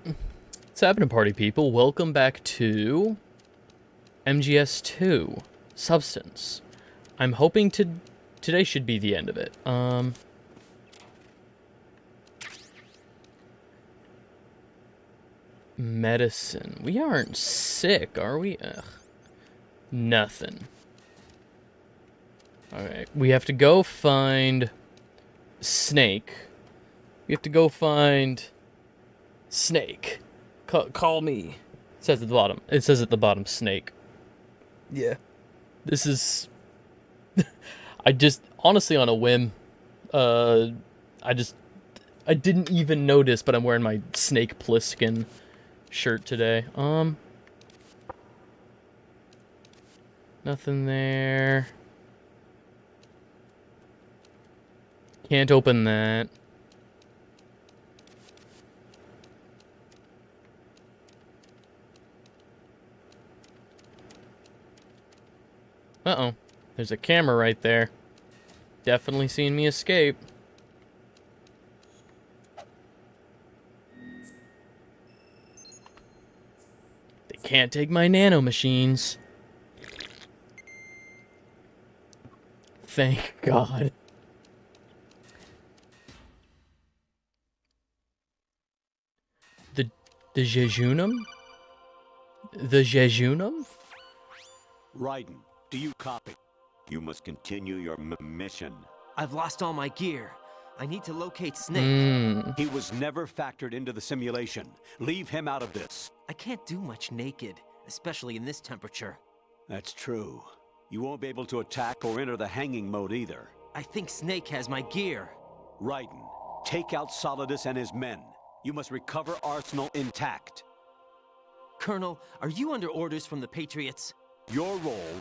What's happening, party people? Welcome back to MGS2 Substance. I'm hoping today should be the end of it. Medicine. We aren't sick, are we? Ugh. Nothing. Alright, we have to go find Snake. We have to go find Snake. Call me. It says at the bottom. It says at the bottom, Snake. Yeah. This is... I just, honestly on a whim, I didn't even notice, but I'm wearing my Snake Plissken shirt today. Nothing there. Can't open that. Uh-oh. There's a camera right there. Definitely seen me escape. They can't take my nano machines. Thank God. The jejunum? The jejunum? Raiden, do you copy? You must continue your mission. I've lost all my gear. I need to locate Snake. He was never factored into the simulation. Leave him out of this. I can't do much naked, especially in this temperature. That's true. You won't be able to attack or enter the hanging mode either. I think Snake has my gear. Raiden, take out Solidus and his men. You must recover Arsenal intact. Colonel, are you under orders from the Patriots? Your role,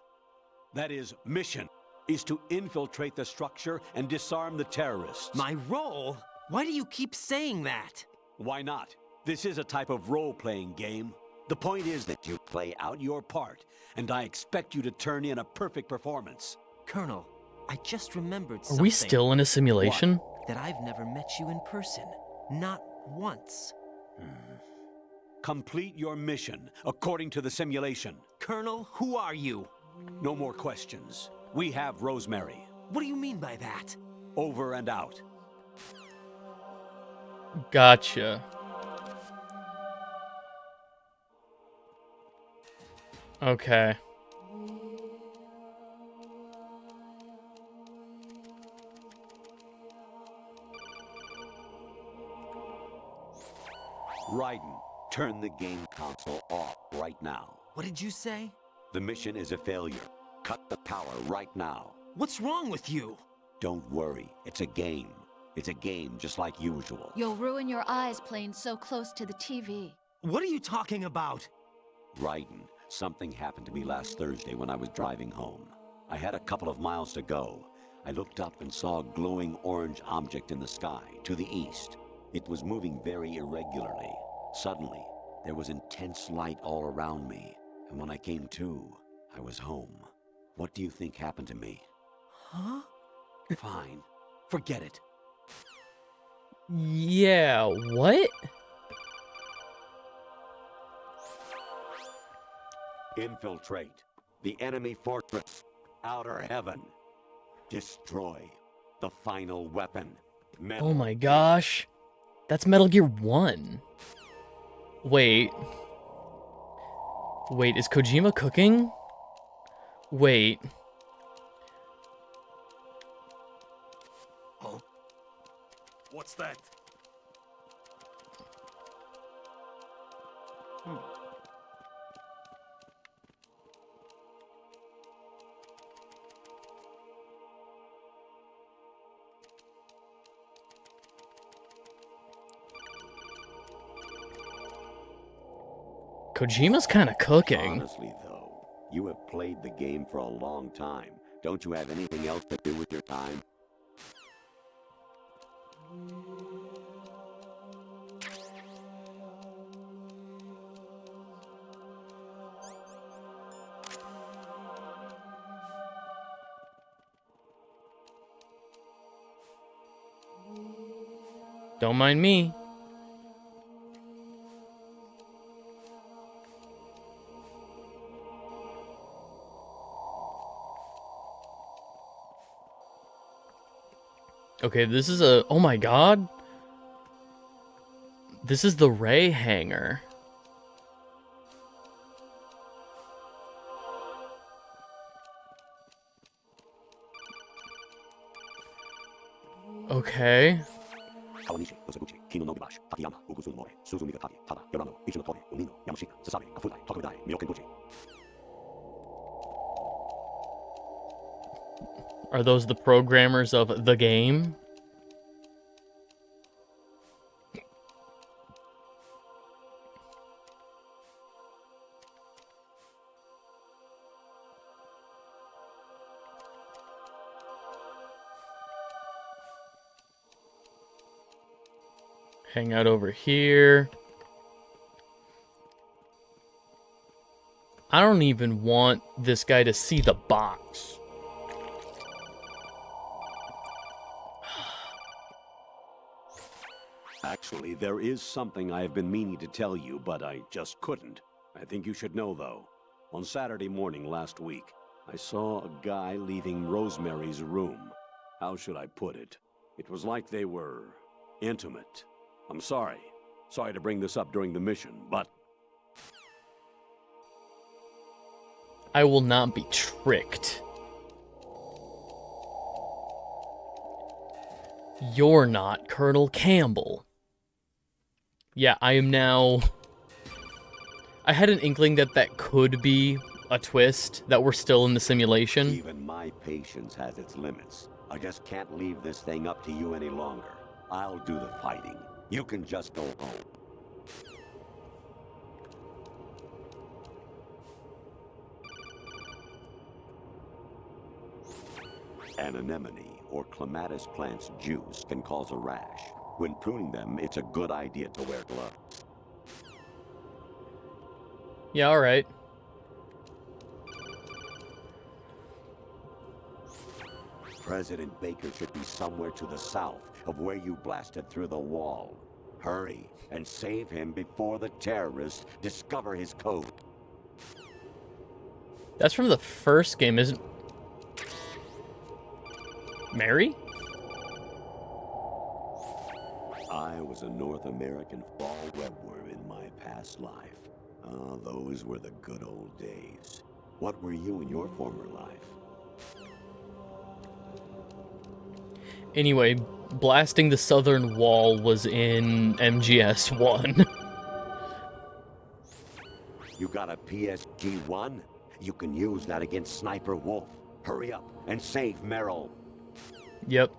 that is, mission, is to infiltrate the structure and disarm the terrorists. My role? Why do you keep saying that? Why not? This is a type of role-playing game. The point is that you play out your part, and I expect you to turn in a perfect performance. Colonel, I just remembered something. Are we still in a simulation? That I've never met you in person. Not once. Complete your mission according to the simulation. Colonel, who are you? No more questions. We have Rosemary. What do you mean by that? Over and out. Gotcha. Okay. Raiden, turn the game console off right now. What did you say? The mission is a failure. Cut the power right now. What's wrong with you? Don't worry, it's a game. It's a game just like usual. You'll ruin your eyes playing so close to the TV. What are you talking about? Raiden, something happened to me last Thursday when I was driving home. I had a couple of miles to go. I looked up and saw a glowing orange object in the sky to the east. It was moving very irregularly. Suddenly, there was intense light all around me, and when I came to, I was home. What do you think happened to me? Huh? Fine. Forget it. Yeah, what? Infiltrate the enemy fortress, outer heaven. Destroy the final weapon. Oh my gosh. That's Metal Gear 1. Wait. Wait, is Kojima cooking? Wait. Huh? What's that? Kojima's kind of cooking. Honestly, though, you have played the game for a long time. Don't you have anything else to do with your time? Don't mind me. Okay, this is a... Oh my god. This is the Ray hangar. Okay. Are those the programmers of the game? Hang out over here. I don't even want this guy to see the box. Actually, there is something I have been meaning to tell you, but I just couldn't. I think you should know, though. On Saturday morning last week, I saw a guy leaving Rosemary's room. How should I put it? It was like they were intimate. I'm sorry. Sorry to bring this up during the mission, but... I will not be tricked. You're not Colonel Campbell. Yeah, I am now... I had an inkling that that could be a twist, that we're still in the simulation. Even my patience has its limits. I just can't leave this thing up to you any longer. I'll do the fighting. You can just go home. An anemone or clematis plant's juice can cause a rash. When pruning them, it's a good idea to wear gloves. Yeah, alright. President Baker should be somewhere to the south of where you blasted through the wall. Hurry and save him before the terrorists discover his code. That's from the first game, isn't... Mary? I was a North American fall webworm in my past life. Ah, those were the good old days. What were you in your former life? Anyway, blasting the southern wall was in MGS1. You got a PSG-1? You can use that against Sniper Wolf. Hurry up and save Meryl. Yep.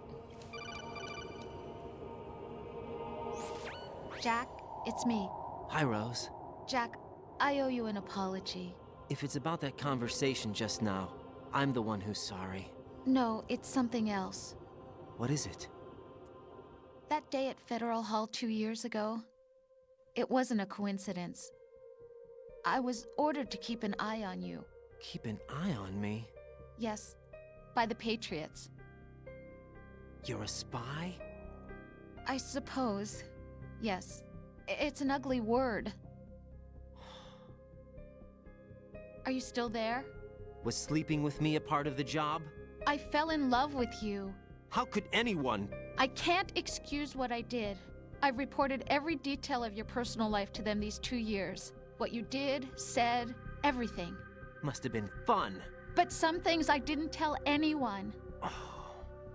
Jack, it's me. Hi, Rose. Jack, I owe you an apology. If it's about that conversation just now, I'm the one who's sorry. No, it's something else. What is it? That day at Federal Hall 2 years ago, it wasn't a coincidence. I was ordered to keep an eye on you. Keep an eye on me? Yes, by the Patriots. You're a spy? I suppose. Yes. It's an ugly word. Are you still there? Was sleeping with me a part of the job? I fell in love with you. How could anyone? I can't excuse what I did. I've reported every detail of your personal life to them these 2 years. What you did, said, everything. Must have been fun. But some things I didn't tell anyone.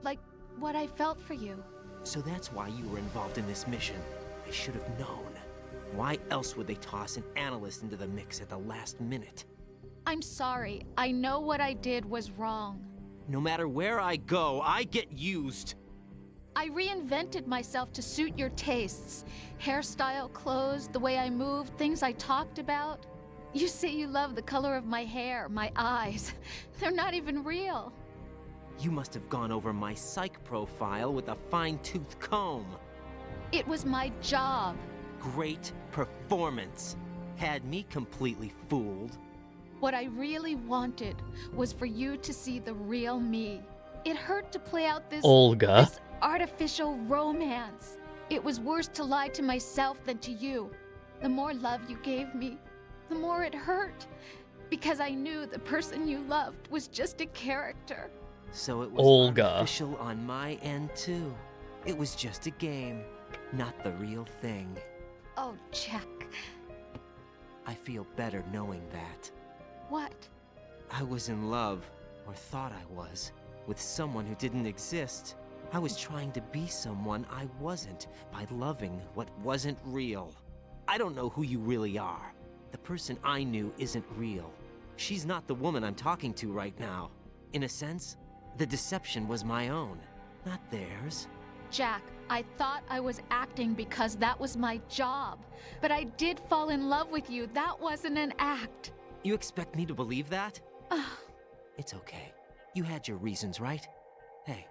Like what I felt for you. So that's why you were involved in this mission. I should have known. Why else would they toss an analyst into the mix at the last minute? I'm sorry. I know what I did was wrong. No matter where I go, I get used. I reinvented myself to suit your tastes. Hairstyle, clothes, the way I moved, things I talked about. You say you love the color of my hair, my eyes. They're not even real. You must have gone over my psych profile with a fine-tooth comb. It was my job. Great performance. Had me completely fooled. What I really wanted was for you to see the real me. It hurt to play out this artificial romance. It was worse to lie to myself than to you. The more love you gave me, the more it hurt. Because I knew the person you loved was just a character. So it was Olga. artificial on my end too. It was just a game, not the real thing. Oh, Jack. I feel better knowing that. What? I was in love, or thought I was, with someone who didn't exist. I was trying to be someone I wasn't by loving what wasn't real. I don't know who you really are. The person I knew isn't real. She's not the woman I'm talking to right now. In a sense, the deception was my own, not theirs. Jack, I thought I was acting because that was my job. But I did fall in love with you. That wasn't an act. You expect me to believe that? It's okay. You had your reasons, right? Hey,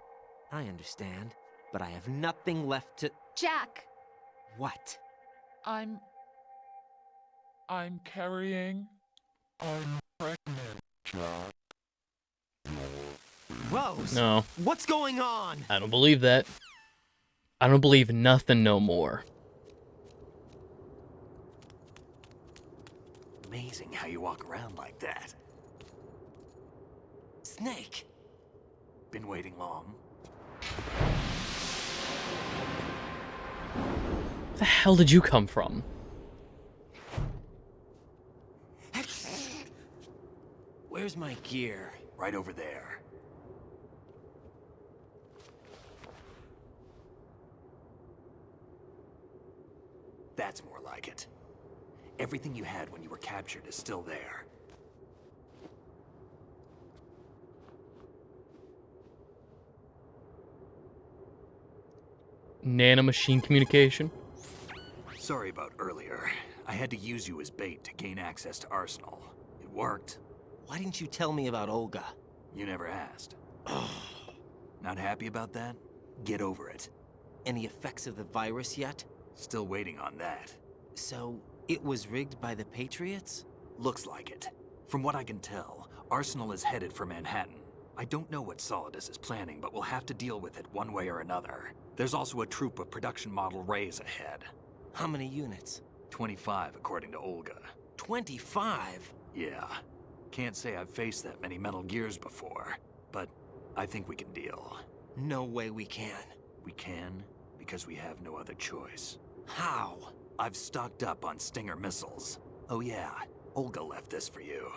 I understand, but I have nothing left to... Jack! What? I'm carrying. I'm pregnant, Jack. Rose! No. What's going on? I don't believe that. I don't believe nothing no more. Amazing how you walk around like that. Snake! Been waiting long? Where the hell did you come from? Where's my gear? Right over there. That's more like it. Everything you had when you were captured is still there. Nanomachine communication? Sorry about earlier. I had to use you as bait to gain access to Arsenal. It worked. Why didn't you tell me about Olga? You never asked. Not happy about that? Get over it. Any effects of the virus yet? Still waiting on that. So, it was rigged by the Patriots? Looks like it. From what I can tell, Arsenal is headed for Manhattan. I don't know what Solidus is planning, but we'll have to deal with it one way or another. There's also a troop of production model Rays ahead. How many units? 25, according to Olga. 25? Yeah. Can't say I've faced that many Metal Gears before, but I think we can deal. No way we can. We can, because we have no other choice. How? I've stocked up on Stinger missiles. Oh yeah, Olga left this for you.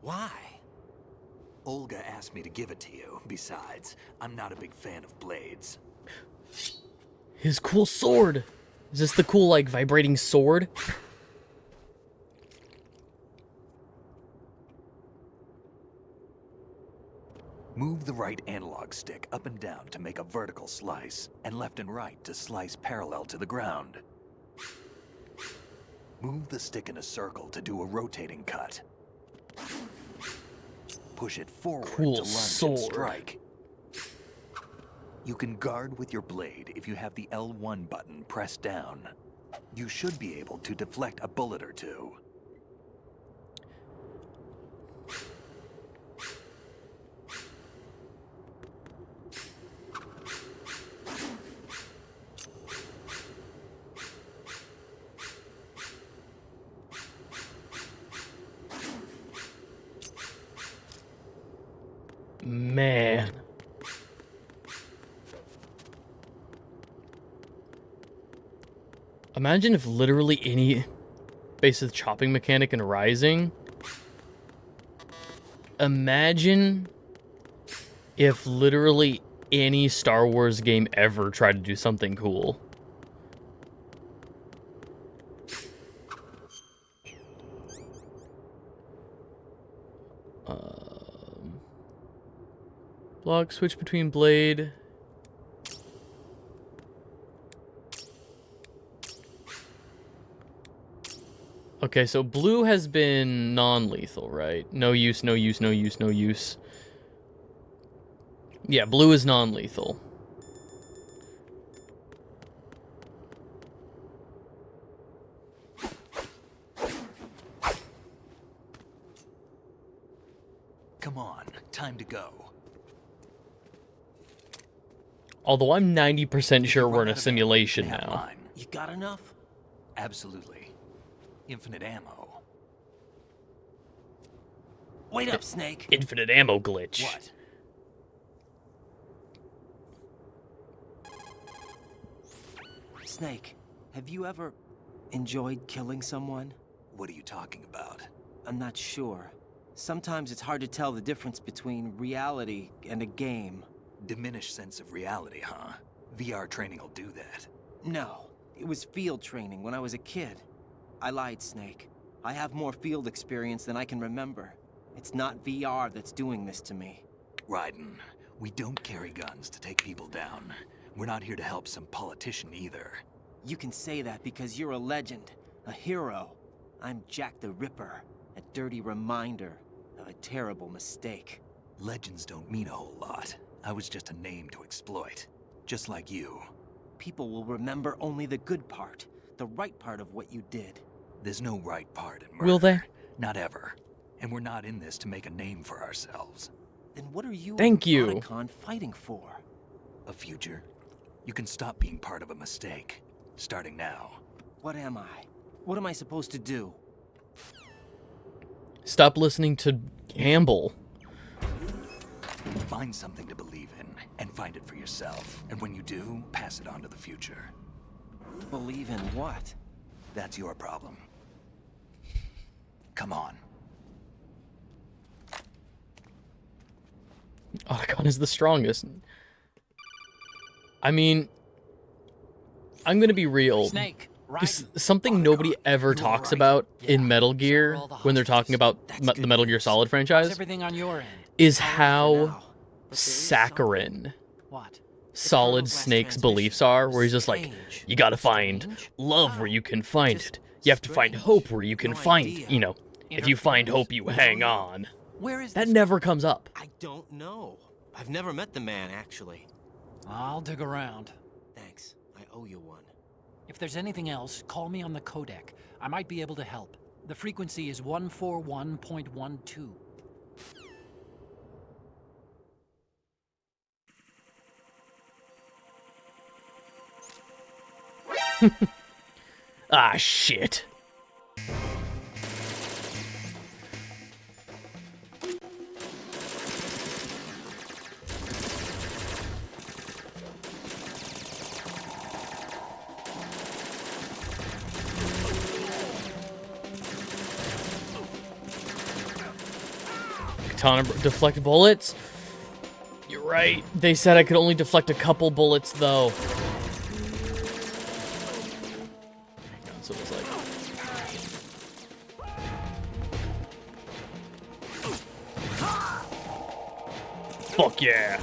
Why? Olga asked me to give it to you. Besides, I'm not a big fan of blades. His cool sword! Is this the cool, like, vibrating sword? Move the right analog stick up and down to make a vertical slice, and left and right to slice parallel to the ground. Move the stick in a circle to do a rotating cut. Push it forward Cool to lunge sword. and strike. You can guard with your blade if you have the L1 button pressed down. You should be able to deflect a bullet or two. Man. Imagine if literally any basic chopping mechanic in Rising. Imagine if literally any Star Wars game ever tried to do something cool. Block, switch between blade. Okay, so blue has been non-lethal, right? No use, no use, no use, no use. Yeah, blue is non-lethal. Come on, time to go. Although I'm 90% sure we're in a simulation Have now. mine. You got enough? Absolutely. Infinite ammo. Wait up, Snake. Infinite ammo glitch. What? Snake, have you ever enjoyed killing someone? What are you talking about? I'm not sure. Sometimes it's hard to tell the difference between reality and a game. Diminished sense of reality, huh? VR training will do that. No, it was field training when I was a kid. I lied, Snake. I have more field experience than I can remember. It's not VR that's doing this to me. Raiden, we don't carry guns to take people down. We're not here to help some politician either. You can say that because you're a legend, a hero. I'm Jack the Ripper, a dirty reminder of a terrible mistake. Legends don't mean a whole lot. I was just a name to exploit. Just like you. People will remember only the good part, the right part of what you did. There's no right part in murder. Will they? Not ever. And we're not in this to make a name for ourselves. Then what are you Thank you. and Otacon fighting for? A future? You can stop being part of a mistake. Starting now. What am I? What am I supposed to do? Stop listening to Campbell. Find something to believe in, and find it for yourself. And when you do, pass it on to the future. Believe in what? That's your problem. Come on. Otacon is the strongest. I mean, I'm gonna be real. Snake, This, Raiden. something nobody ever talks about in Metal Gear when they're talking about the Metal Gear Solid How's franchise everything on your end? is For how now. But there is saccharine What? Solid Colonel's last Snake's transmission beliefs are, where he's just like, strange. you gotta find Strange? love where you can find Just it. You have to find strange. hope where you can No find, idea. you know, if you find hope, you hang on. Where is That this? never comes up. I don't know. I've never met the man, actually. I'll dig around. Thanks. I owe you one. If there's anything else, call me on the codec. I might be able to help. The frequency is 141.12. Ah, shit. Katana deflect bullets? You're right. They said I could only deflect a couple bullets, though. Hang on, so it was like... Fuck yeah.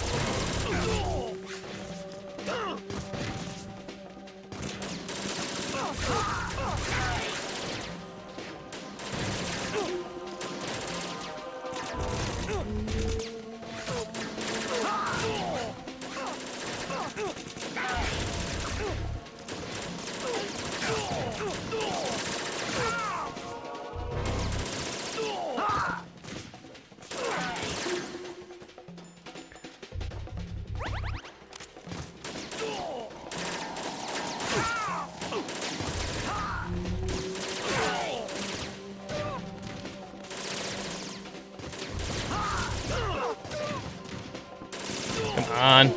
Come on.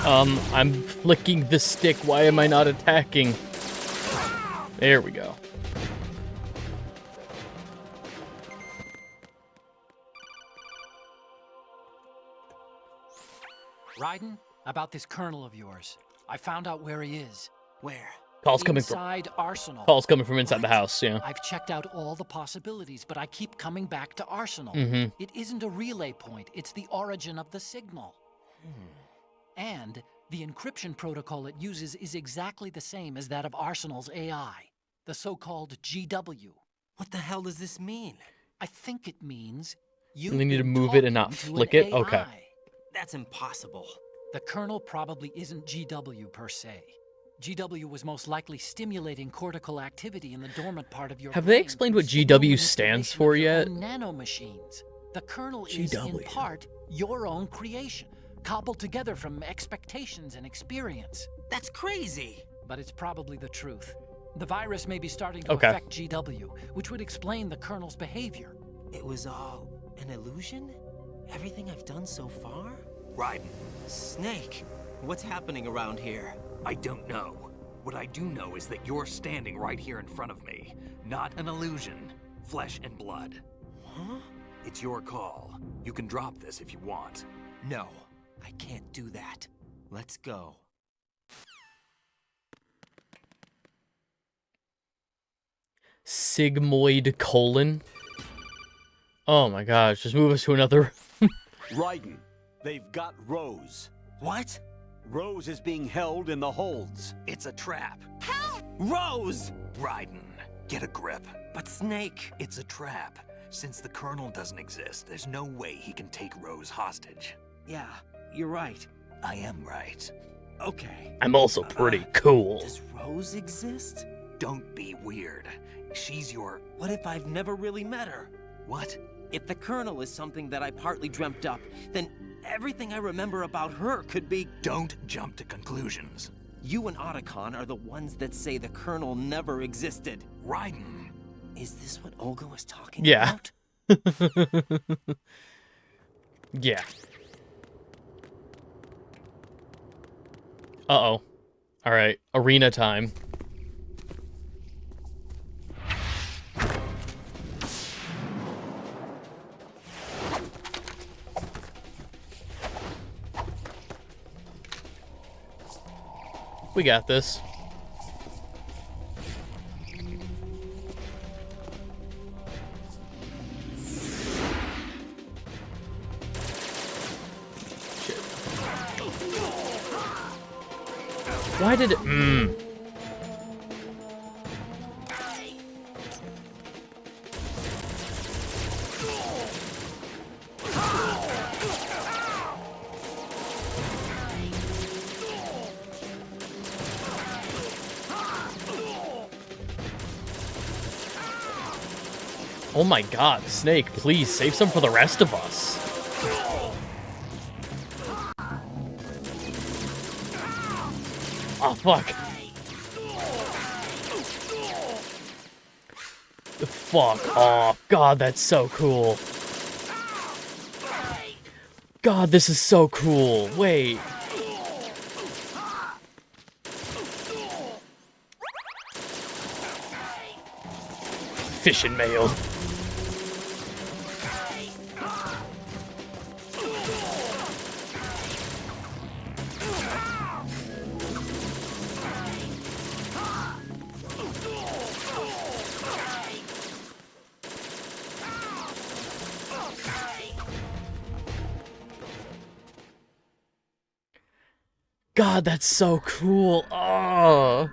I'm flicking the stick. Why am I not attacking? There we go. Raiden, about this colonel of yours. I found out where he is. Where? Call's coming from Inside Arsenal. inside the house, yeah. I've checked out all the possibilities, but I keep coming back to Arsenal. Mhm. It isn't a relay point, it's the origin of the signal. And the encryption protocol it uses is exactly the same as that of Arsenal's AI, the so-called GW. What the hell does this mean? I think it means you And they need to move it and not flick it? Okay. That's impossible. The kernel probably isn't GW per se. GW was most likely stimulating cortical activity in the dormant part of your Have brain they explained through what signal GW stands manipulation for of your yet? own nanomachines. The kernel is, in GW. part, your own creation, cobbled together from expectations and experience. That's crazy. But it's probably the truth. The virus may be starting to Okay. affect GW, which would explain the kernel's behavior. It was all an illusion? Everything I've done so far? Raiden, Snake, what's happening around here? I don't know. What I do know is that you're standing right here in front of me. Not an illusion. Flesh and blood. Huh? It's your call. You can drop this if you want. No, I can't do that. Let's go. Sigmoid colon. Oh my gosh, just move us to another. Raiden, they've got Rose. What? Rose is being held in the holds. It's a trap. Rose! Raiden, get a grip. But Snake... It's a trap. Since the Colonel doesn't exist, there's no way he can take Rose hostage. Yeah, you're right. I am right. Okay. I'm also pretty cool. Does Rose exist? Don't be weird. She's your... What if I've never really met her? What? If the Colonel is something that I partly dreamt up, then everything I remember about her could be... Don't jump to conclusions. You and Otacon are the ones that say the Colonel never existed. Raiden. Is this what Olga was talking Yeah. about? Yeah. Uh-oh. Alright, arena time. We got this. Shit. Why did it... Oh my god, Snake, please save some for the rest of us. Oh, fuck. Fuck off. God, that's so cool. God, this is so cool. Wait. Fishing mail. God, that's so cool. Oh.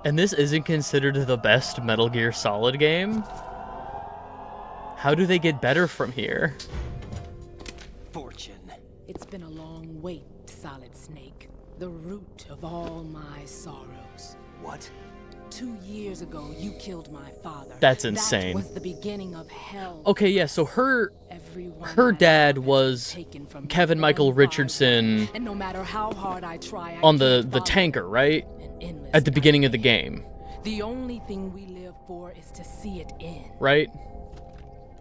And this isn't considered the best Metal Gear Solid game? How do they get better from here? Fortune. It's been a long wait, Solid Snake. The root of all my sorrows. What? 2 years ago, you killed my father. That's insane. That was the beginning of hell. Okay, yeah, so her Everyone dad I love was has been taken from me Kevin Michael one by Richardson one, and no matter how hard I try, I on the can't follow tanker, right? an endless At the beginning of the nightmare. game, The only thing we live for is to see it end. right?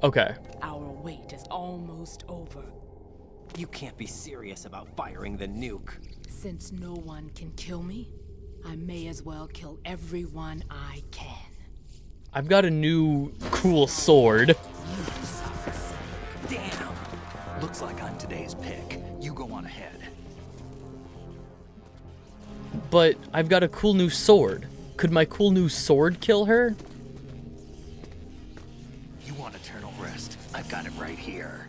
Okay. Our wait is almost over. You can't be serious about firing the nuke. Since no one can kill me, I may as well kill everyone I can. I've got a new cool sword. Damn! Looks like I'm today's pick. You go on ahead. But I've got a cool new sword. Could my cool new sword kill her? You want eternal rest? I've got it right here.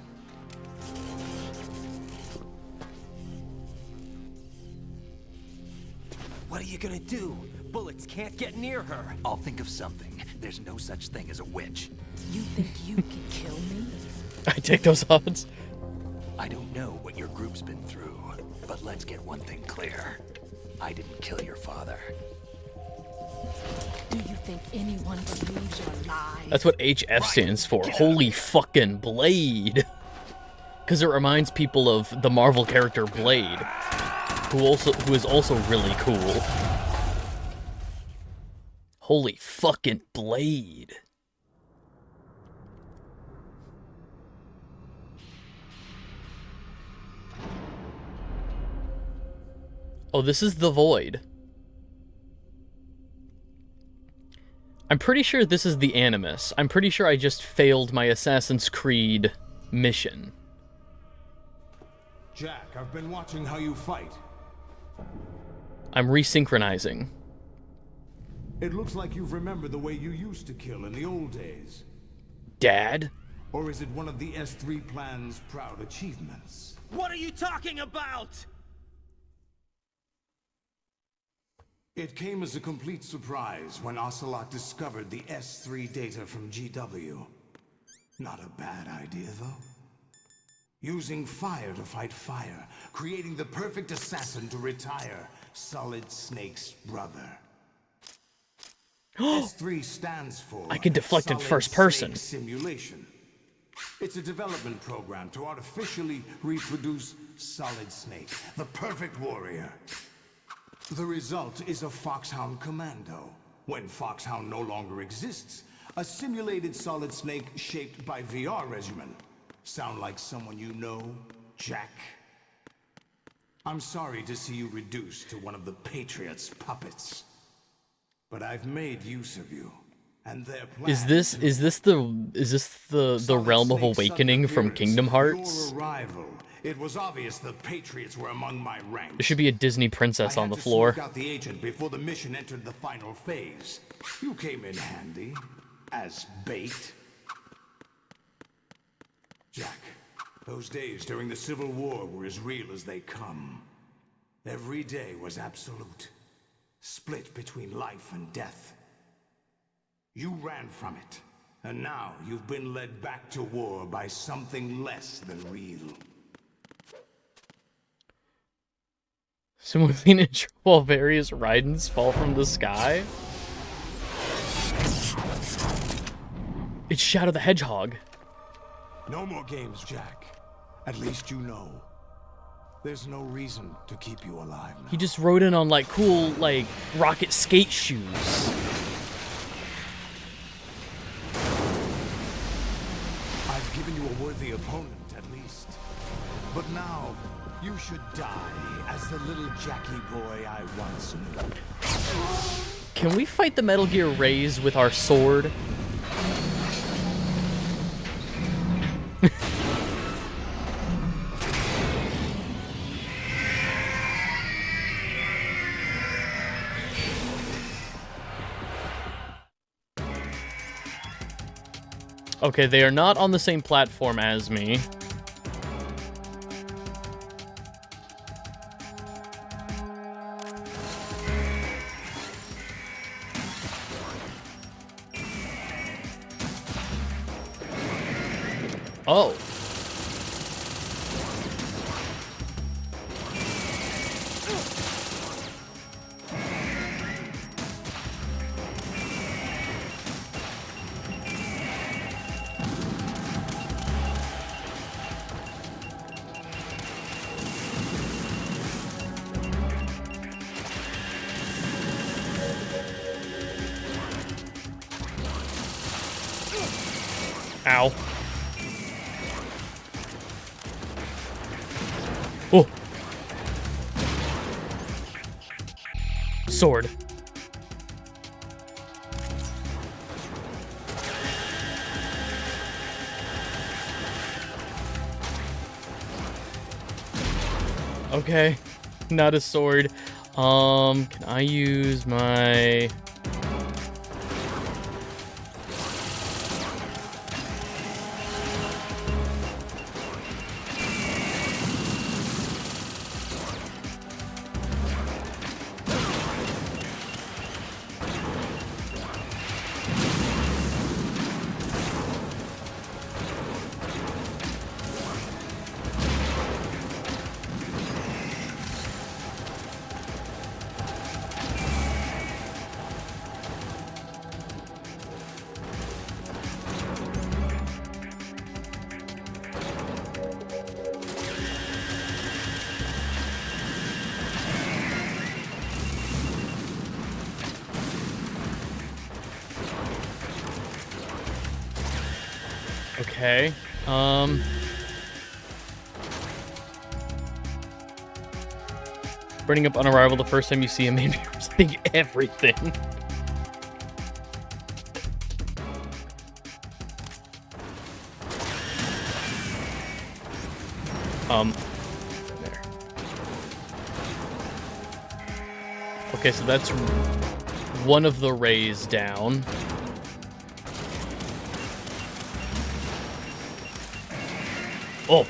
What are you gonna do? Bullets can't get near her. I'll think of something. There's no such thing as a witch. You think you can kill me? I take those odds. I don't know what your group's been through, but let's get one thing clear. I didn't kill your father. Do you think anyone believes your lies? That's what HF stands for. Holy fucking Blade. Because it reminds people of the Marvel character Blade, who is also really cool. Holy fucking Blade. Oh, this is the Void. I'm pretty sure this is the Animus. I'm pretty sure I just failed my Assassin's Creed mission. Jack, I've been watching how you fight. I'm resynchronizing. It looks like you've remembered the way you used to kill in the old days. Dad? Or is it one of the S3 plan's proud achievements? What are you talking about? It came as a complete surprise when Ocelot discovered the S3 data from GW. Not a bad idea, though. Using fire to fight fire, creating the perfect assassin to retire Solid Snake's brother. S3 stands for I can deflect in Solid first person. Snake Simulation. It's a development program to artificially reproduce Solid Snake, the perfect warrior. The result is a Foxhound Commando. When Foxhound no longer exists, a simulated Solid Snake shaped by VR regimen. Sound like someone you know, Jack? I'm sorry to see you reduced to one of the Patriots' puppets. But I've made use of you, and their plan Is this the realm of awakening from Kingdom Hearts? Your arrival. It was obvious the Patriots were among my ranks. There should be a Disney princess on the floor. I had to smoke out the agent before the mission entered the final phase. You came in handy as bait. Jack, those days during the Civil War were as real as they come. Every day was absolute. Split between life and death. You ran from it, and now you've been led back to war by something less than real. Smoothly ninja while various Raidens fall from the sky? It's Shadow the Hedgehog. No more games, Jack. At least you know. There's no reason to keep you alive now. He just rode in on, like, cool, like, rocket skate shoes. I've given you a worthy opponent, at least. But now, you should die as the little Jackie boy I once knew. Can we fight the Metal Gear Rays with our sword? Okay, they are not on the same platform as me. Oh. Ow. Oh. Sword. Okay. Not a sword. Can I use my... Okay. Burning up on arrival the first time you see him made me rethink everything. There. Okay, so that's one of the rays down. Oh.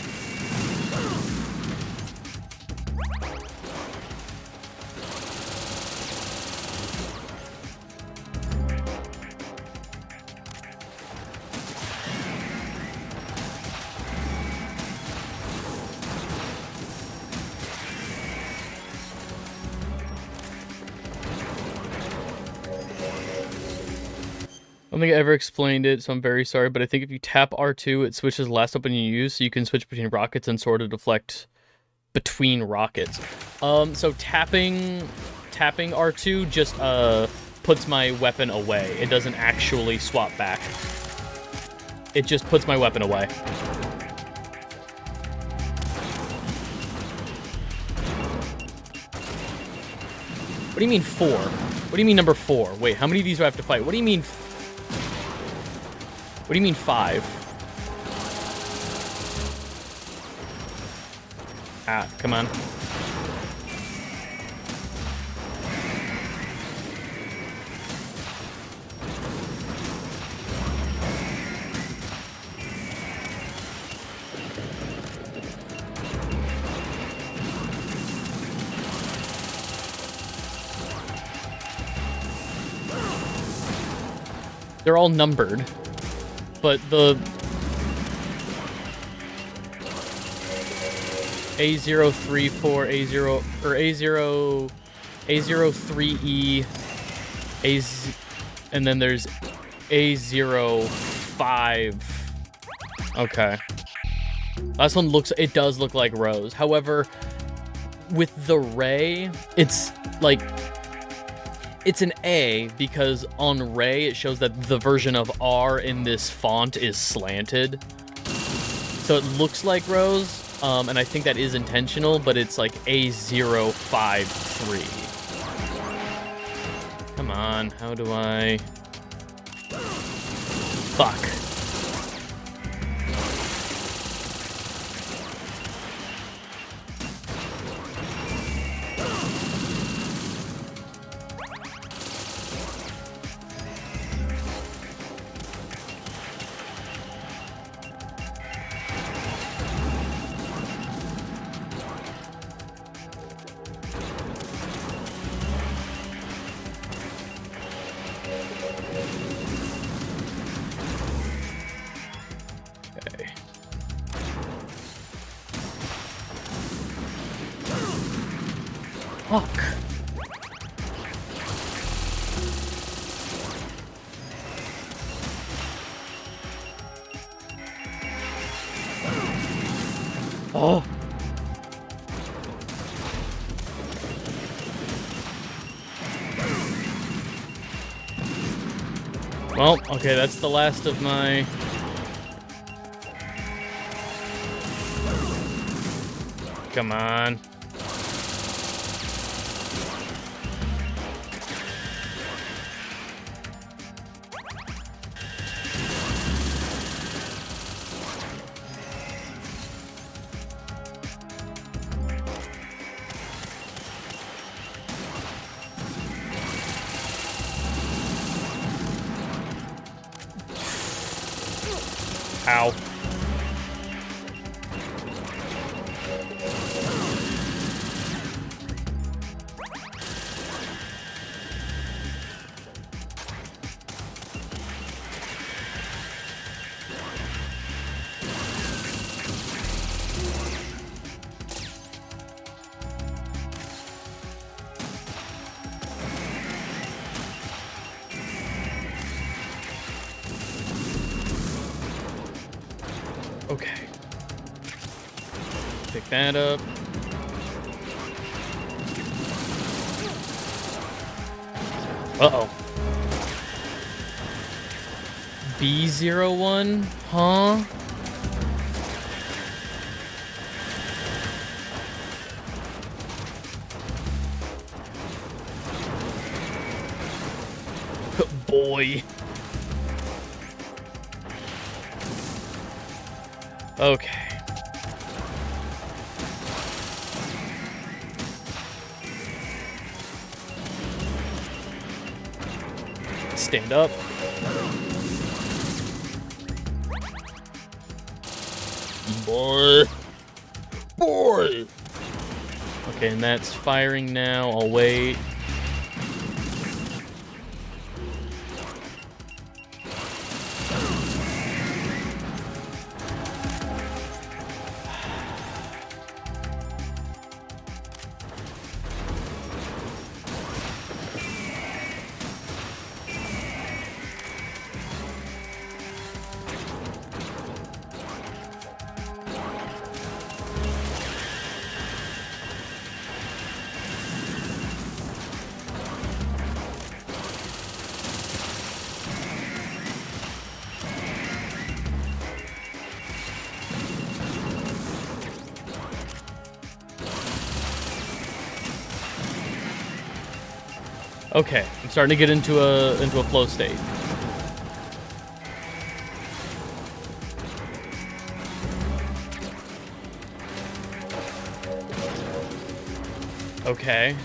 I don't think I ever explained it, so I'm very sorry, but I think if you tap R2, it switches the last weapon you use, so you can switch between rockets and sort of deflect between rockets. So tapping R2 just puts my weapon away. It doesn't actually swap back. It just puts my weapon away. What do you mean 4? What do you mean number 4? Wait, how many of these do I have to fight? What do you mean? What do you mean 5? Ah, come on. They're all numbered, but the A034, A0 or A0, A03E, and then there's A05. Okay. Last one does look like Rose. However, with the Ray, it's like, it's an A because on Ray it shows that the version of R in this font is slanted. So it looks like Rose, and I think that is intentional, but it's like A053. Come on, how do I... Fuck. Fuck. Oh. Well, okay, that's the last of my... Come on. Ow. Okay. Pick that up. Uh-oh. B01? Huh? Boy. Okay. Stand up. Boy. Boy. Okay, and that's firing now. I'll wait. Okay, I'm starting to get into a flow state. Okay.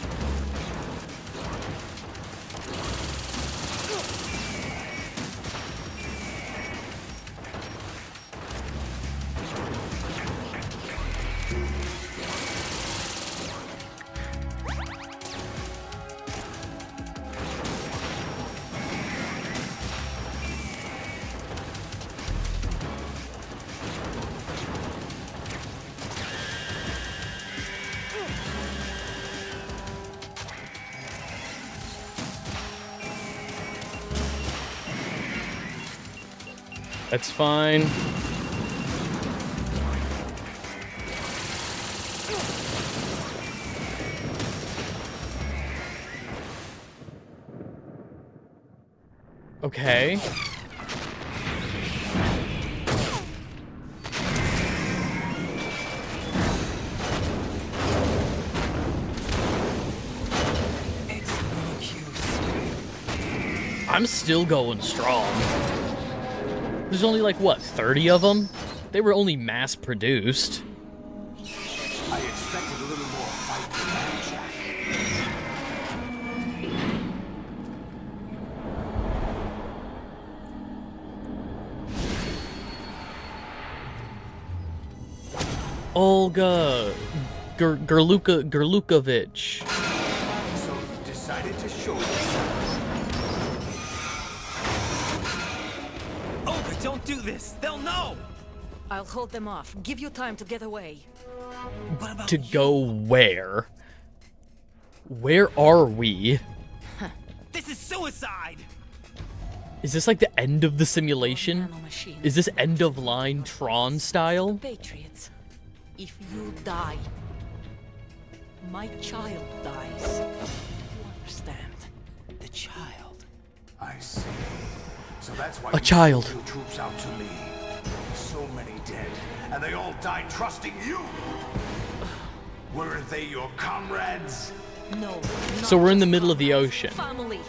That's fine. Okay. I'm still going strong. There's only like, what, 30 of them? They were only mass-produced. I expected a little more fight than that, Jack. Olga Gerlukovich. So you decided to show yourself. Oh, don't do this! They'll know! I'll hold them off. Give you time to get away. What about To go where? Where are we? This is suicide! Is this like the end of the simulation? Is this end of line Tron style? Patriots, if you die, my child dies. You understand? The child. I see. So that's why A child. You sent your troops out to me. So many dead, and they all died trusting you. Weren't they your comrades? No. So we're in the middle of the ocean. Family.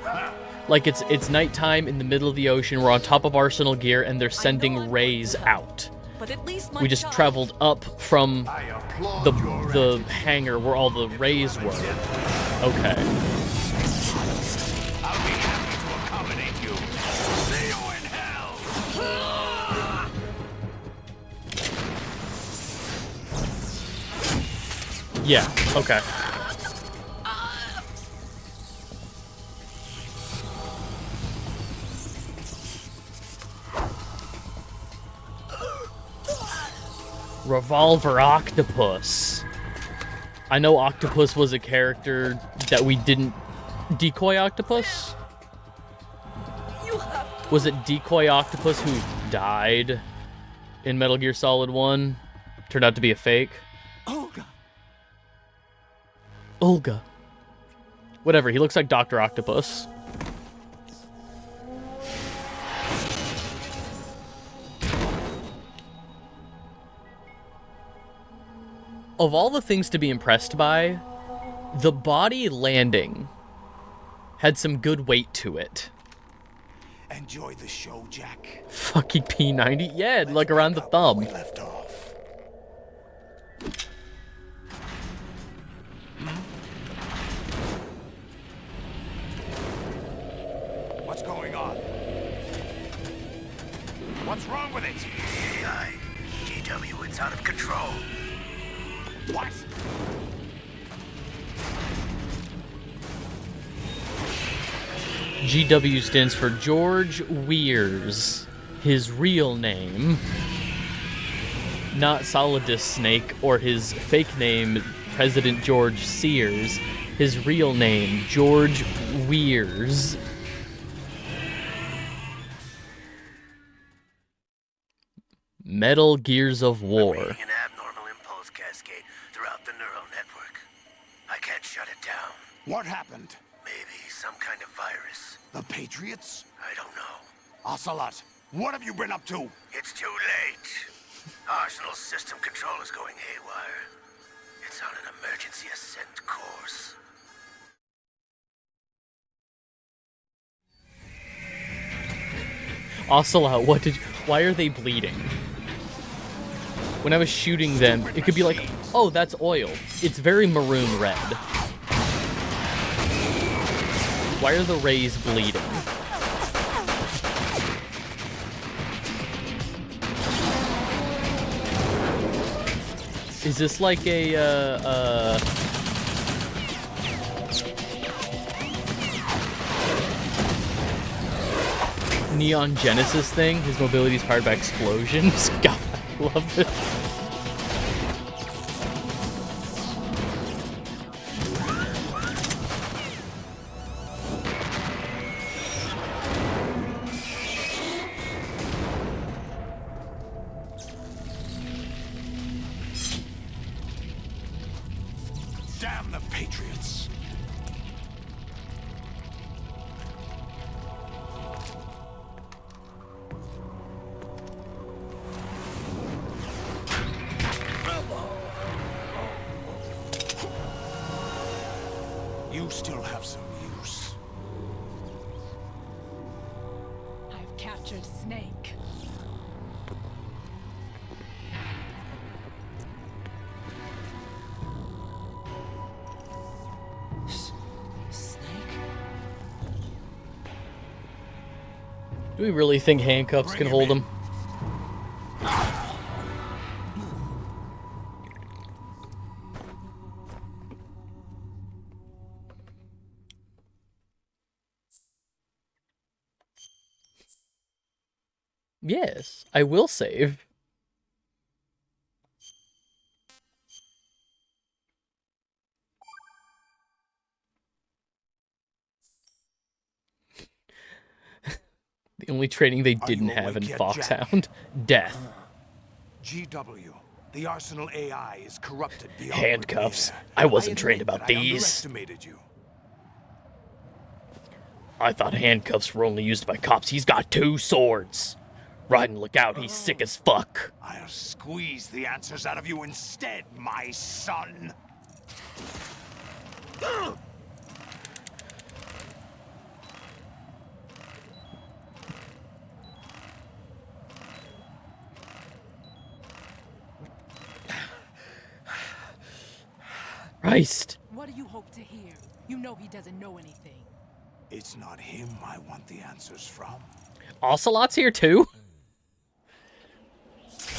Like it's nighttime in the middle of the ocean. We're on top of Arsenal gear, and they're sending rays out. But at least my We just child... traveled up from I applaud the your hangar where all the rays were. Okay. I'll be happy to accommodate you. See you in hell! Yeah. Okay. Revolver Octopus. I know Octopus was a character that we didn't... Decoy Octopus? Was it Decoy Octopus who died in Metal Gear Solid 1? Turned out to be a fake? Olga! Olga. Whatever, he looks like Dr. Octopus. Of all the things to be impressed by, the body landing had some good weight to it. Enjoy the show, Jack. Fucking P90? Yeah, like around the thumb. We left off. What's going on? What's wrong with it? AI. GW, it's out of control. What? GW stands for George Weirs, his real name. Not Solidus Snake or his fake name, President George Sears. His real name, George Weirs. Metal Gears of War. An abnormal impulse cascade throughout the neural network. I can't shut it down. What happened? Maybe some kind of virus. The Patriots? I don't know. Ocelot, what have you been up to? It's too late. Arsenal's system control is going haywire. It's on an emergency ascent course. Ocelot, why are they bleeding? When I was shooting them, it could be like, oh, that's oil. It's very maroon red. Why are the rays bleeding? Is this like a, Neon Genesis thing? His mobility is powered by explosions? God, I love it. Damn the Patriots. You still have some use. I've captured Snake. Do we really think handcuffs can hold him? Yes, I will save. The only training they didn't have in Foxhound. Death. GW, the Arsenal AI is corrupted beyond Handcuffs. repair. I wasn't trained about I these. underestimated you. I thought handcuffs were only used by cops. He's got 2 swords. Raiden, look out. He's sick as fuck. I'll squeeze the answers out of you instead, my son. Christ. What do you hope to hear? You know he doesn't know anything. It's not him I want the answers from. Ocelot's here too?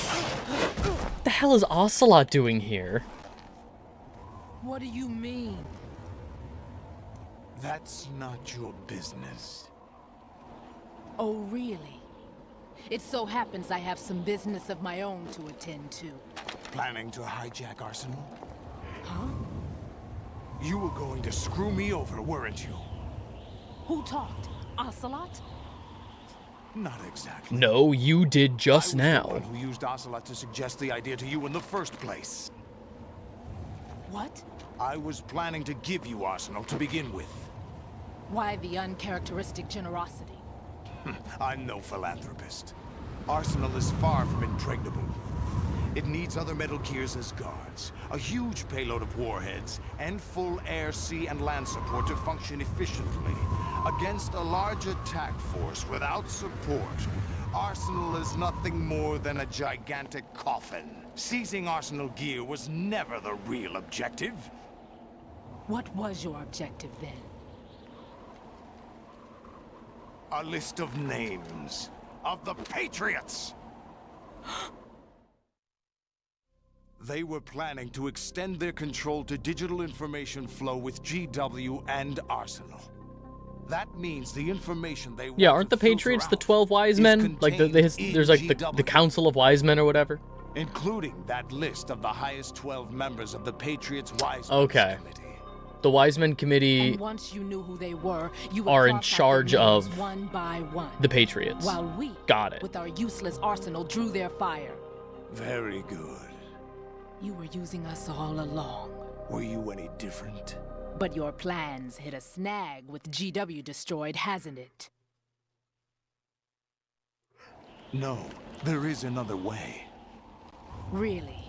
What the hell is Ocelot doing here? What do you mean? That's not your business. Oh, really? It so happens I have some business of my own to attend to. Planning to hijack Arsenal? Huh? You were going to screw me over, weren't you? Who talked? Ocelot? Not exactly. No, you did just I was now. the one who used Ocelot to suggest the idea to you in the first place. What? I was planning to give you Arsenal to begin with. Why the uncharacteristic generosity? I'm no philanthropist. Arsenal is far from impregnable. It needs other Metal Gears as guards, a huge payload of warheads, and full air, sea, and land support to function efficiently. Against a large attack force without support, Arsenal is nothing more than a gigantic coffin. Seizing Arsenal gear was never the real objective. What was your objective then? A list of names of the Patriots! They were planning to extend their control to digital information flow with GW and Arsenal. That means the information they Yeah, want aren't to the Patriots the filter 12 wise out men? is Like, contained there's like the in Council of Wise Men or whatever? including that list of the highest 12 members of the Patriots Wise Men Okay. Committee. The Wise Men Committee And once you knew who they were, you would are in cross out charge their names of one by one. the Patriots. While we, Got it. with our useless arsenal, drew their fire. Very good. You were using us all along. Were you any different? But your plans hit a snag with GW destroyed, hasn't it? No, there is another way. Really?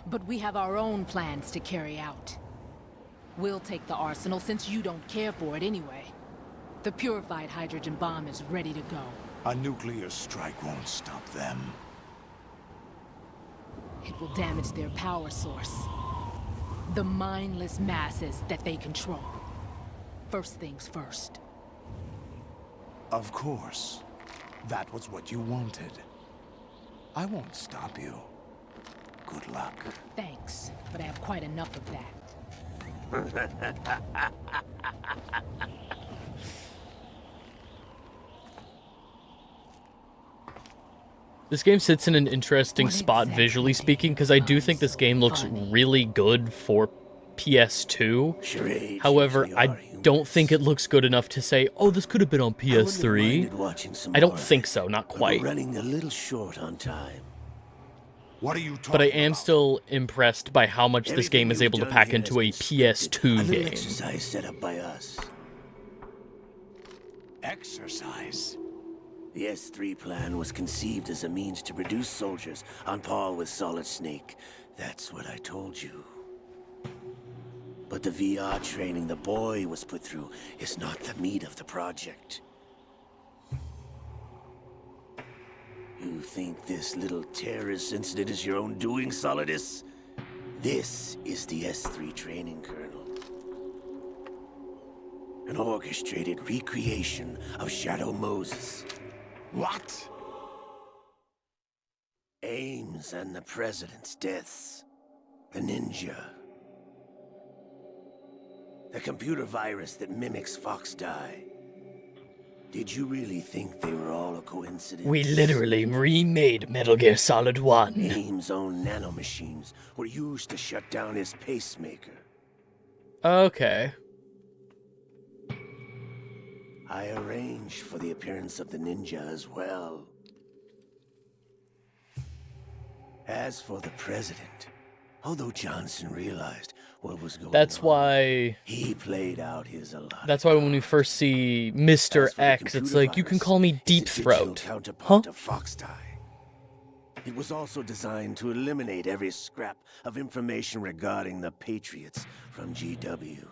But we have our own plans to carry out. We'll take the arsenal since you don't care for it anyway. The purified hydrogen bomb is ready to go. A nuclear strike won't stop them. It will damage their power source. The mindless masses that they control. First things first. Of course. That was what you wanted. I won't stop you. Good luck. Thanks, but I have quite enough of that. This game sits in an interesting spot visually speaking, because I do think this game looks really good for PS2. However, I don't think it looks good enough to say, oh, this could have been on PS3. I don't think so, not quite. We're running a little short on time. What are you talking But I am still impressed by how much this game is able to pack into a PS2 game. Exercise set up by us. Exercise? The S3 plan was conceived as a means to produce soldiers on par with Solid Snake. That's what I told you. But the VR training the boy was put through is not the meat of the project. You think this little terrorist incident is your own doing, Solidus? This is the S3 training kernel. An orchestrated recreation of Shadow Moses. What? Ames and the President's deaths. The ninja. The computer virus that mimics Fox Die. Did you really think they were all a coincidence? We literally remade Metal Gear Solid 1. Ames' own nanomachines were used to shut down his pacemaker. Okay. I arranged for the appearance of the ninja as well. As for the president, although Johnson realized what was going That's on, why he played out his allotted. That's why when we first see Mr. X, it's like, you can call me Deep Throat. Huh? Of Fox Die. It was also designed to eliminate every scrap of information regarding the Patriots from GW.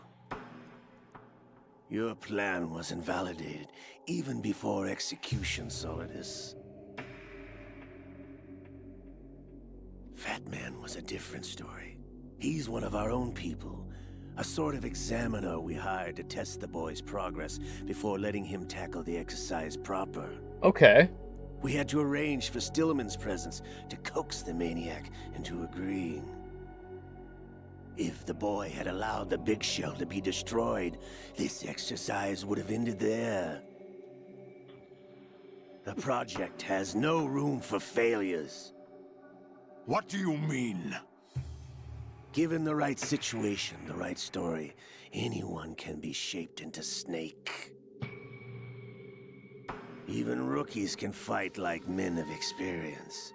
Your plan was invalidated even before execution, Solidus. Fat Man was a different story. He's one of our own people. A sort of examiner we hired to test the boy's progress before letting him tackle the exercise proper. Okay. We had to arrange for Stillman's presence to coax the maniac into agreeing. If the boy had allowed the big shell to be destroyed, this exercise would have ended there. The project has no room for failures. What do you mean? Given the right situation, the right story, anyone can be shaped into Snake. Even rookies can fight like men of experience.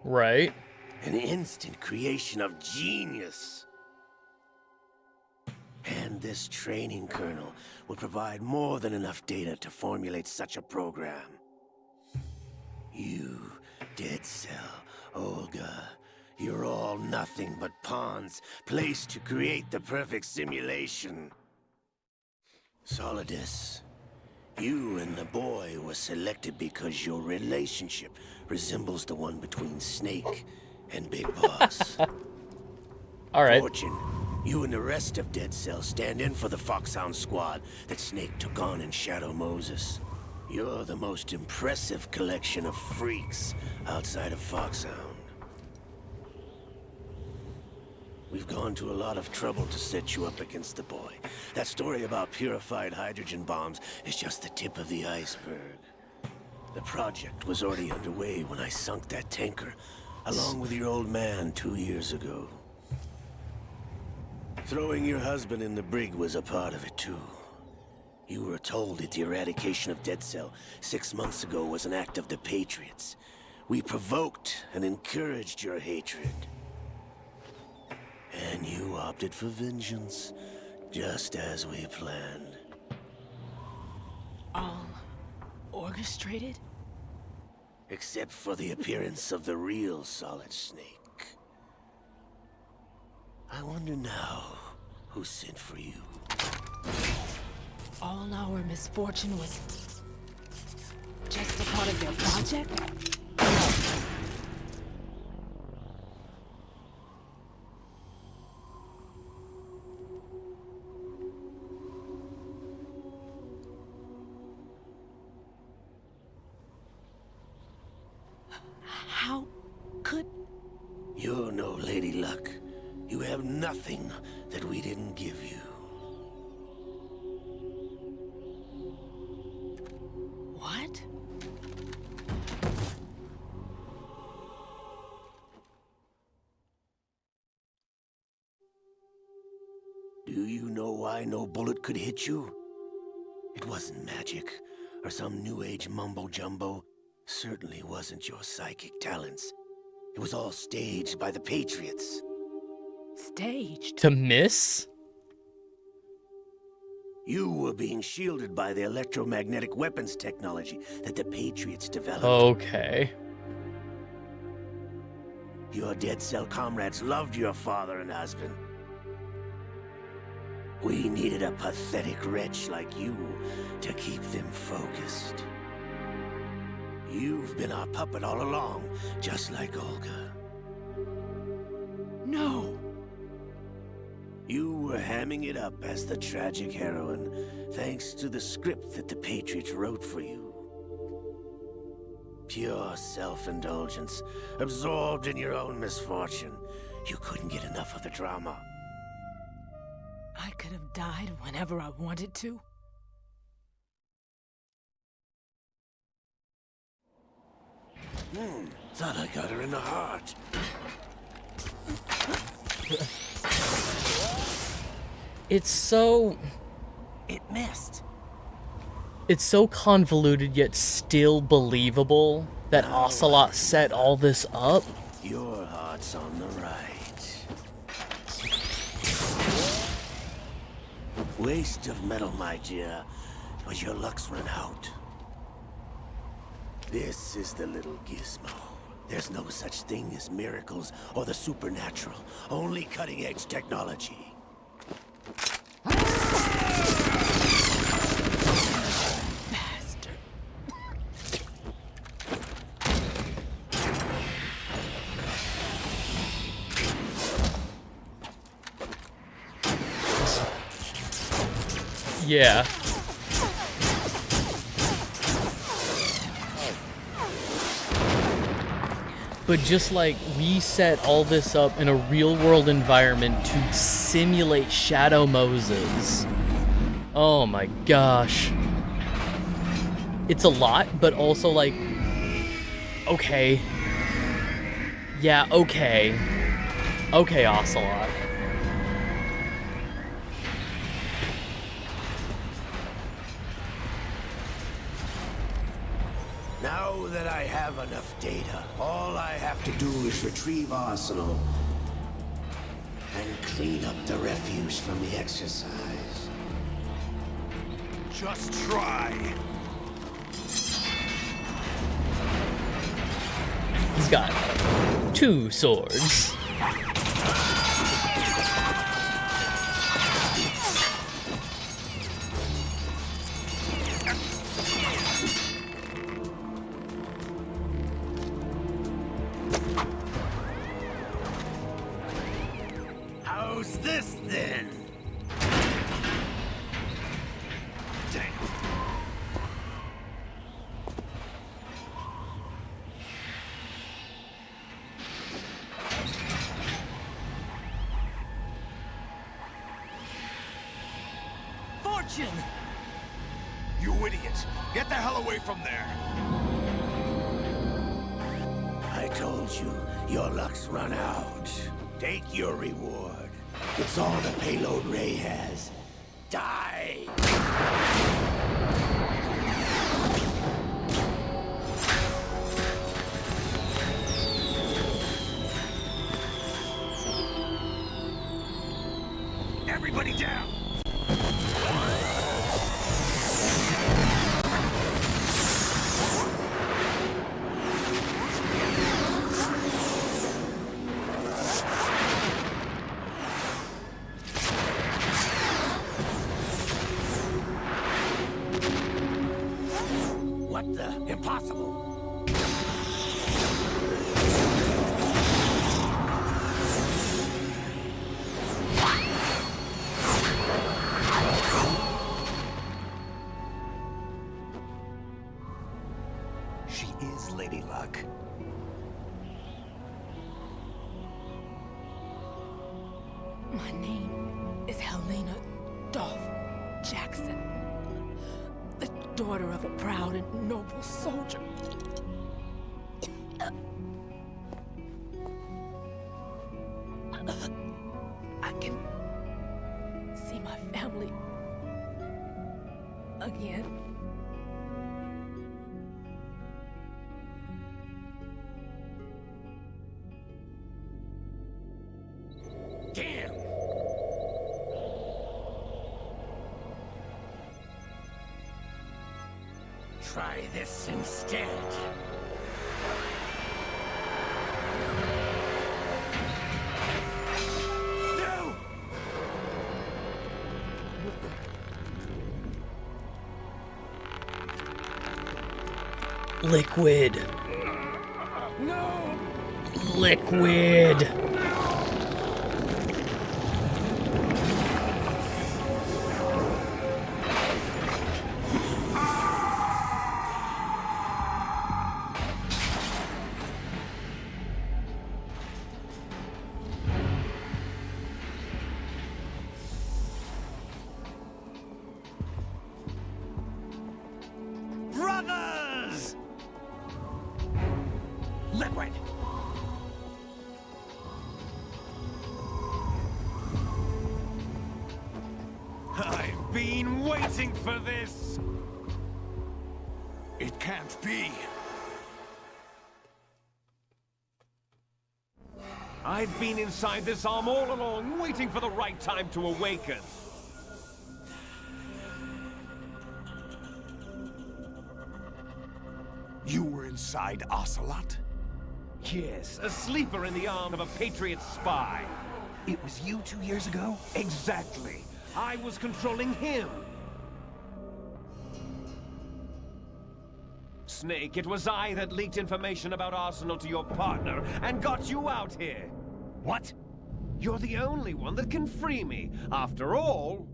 Right. An instant creation of genius. And this training kernel will provide more than enough data to formulate such a program. You Dead Cell, Olga, you're all nothing but pawns placed to create the perfect simulation. Solidus, you and the boy were selected because your relationship resembles the one between Snake and Big Boss. All right. Fortune, you and the rest of Dead Cell stand in for the Foxhound squad that Snake took on in Shadow Moses. You're the most impressive collection of freaks outside of Foxhound. We've gone to a lot of trouble to set you up against the boy. That story about purified hydrogen bombs is just the tip of the iceberg. The project was already underway when I sunk that tanker, along with your old man 2 years ago. Throwing your husband in the brig was a part of it too. You were told that the eradication of Dead Cell 6 months ago was an act of the Patriots. We provoked and encouraged your hatred. And you opted for vengeance, just as we planned. All orchestrated? Except for the appearance of the real Solid Snake. I wonder now who sent for you. All our misfortune was just a part of their project? How could... You're no Lady Luck. You have nothing that we didn't give you. What? Do you know why no bullet could hit you? It wasn't magic, or some new age mumbo-jumbo. Certainly wasn't your psychic talents. It was all staged by the Patriots. Staged? To miss? You were being shielded by the electromagnetic weapons technology that the Patriots developed. Okay. Your Dead Cell comrades loved your father and husband. We needed a pathetic wretch like you to keep them focused. You've been our puppet all along, just like Olga. No! You were hamming it up as the tragic heroine, thanks to the script that the Patriots wrote for you. Pure self-indulgence, absorbed in your own misfortune. You couldn't get enough of the drama. I could have died whenever I wanted to. Thought I got her in the heart. It's so... It missed. It's so convoluted yet still believable that Ocelot set all this up. Your heart's on the right. Waste of metal, my dear, but your luck's run out. This is the little gizmo. There's no such thing as miracles or the supernatural, only cutting-edge technology. Bastard. Yeah. But just like we set all this up in a real-world environment to simulate Shadow Moses. Oh my gosh. It's a lot, but also like... Okay. Yeah, okay. Okay, Ocelot. Now that I have enough data, all I have to do is retrieve Arsenal and clean up the refuse from the exercise. Just try. He's got 2 swords. How's this then? Damn. Fortune! You idiot! Get the hell away from there! I told you, your luck's run out. Take your reward. It's all the payload Ray has. Die! Everybody down! What the? Impossible! She is Lady Luck. My name is Helena Dolph Jackson, the daughter of a proud and noble soldier. I can see my family again. Damn! Try this instead. No! Liquid. No! Liquid. Brothers! Liquid! I've been waiting for this! It can't be. I've been inside this arm all along, waiting for the right time to awaken. You were inside Ocelot? Yes, a sleeper in the arm of a Patriot spy. It was you 2 years ago? Exactly. I was controlling him. Snake, it was I that leaked information about Arsenal to your partner and got you out here. What? You're the only one that can free me. After all...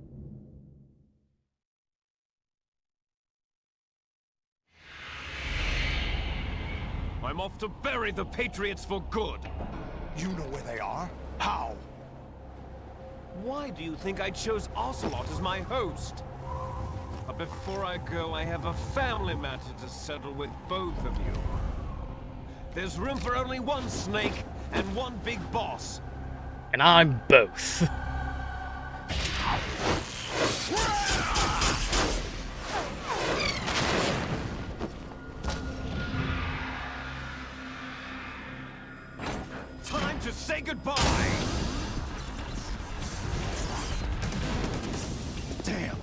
I'm off to bury the Patriots for good. You know where they are? How? Why do you think I chose Ocelot as my host? But before I go, I have a family matter to settle with both of you. There's room for only one Snake and one big boss. And I'm both. Time to say goodbye! Damn.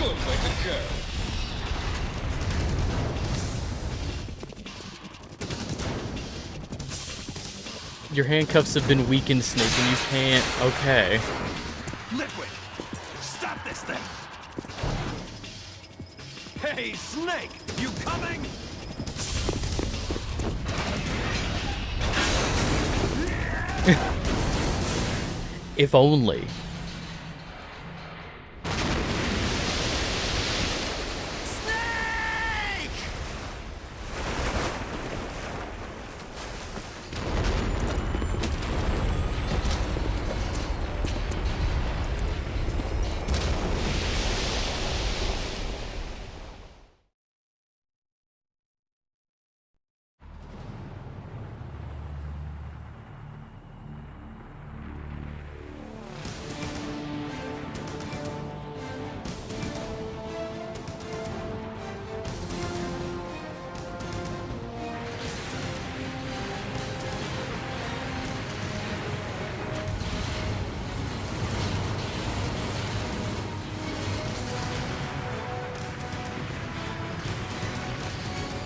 good way to go. Your handcuffs have been weakened, Snake, and you can't... Okay. Liquid! Stop this thing! Hey, Snake! You coming? If only.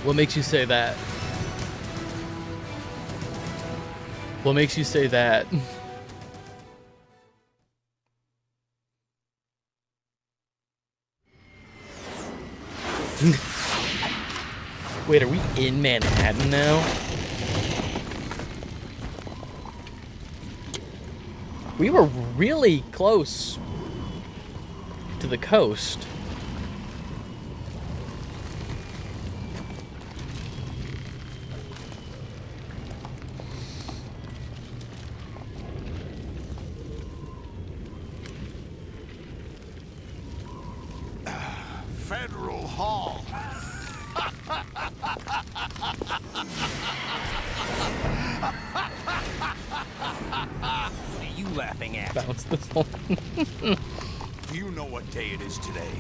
What makes you say that? What makes you say that? Wait, are we in Manhattan now? We were really close to the coast. Federal Hall. What are you laughing at? Bounce this one. Do you know what day it is today?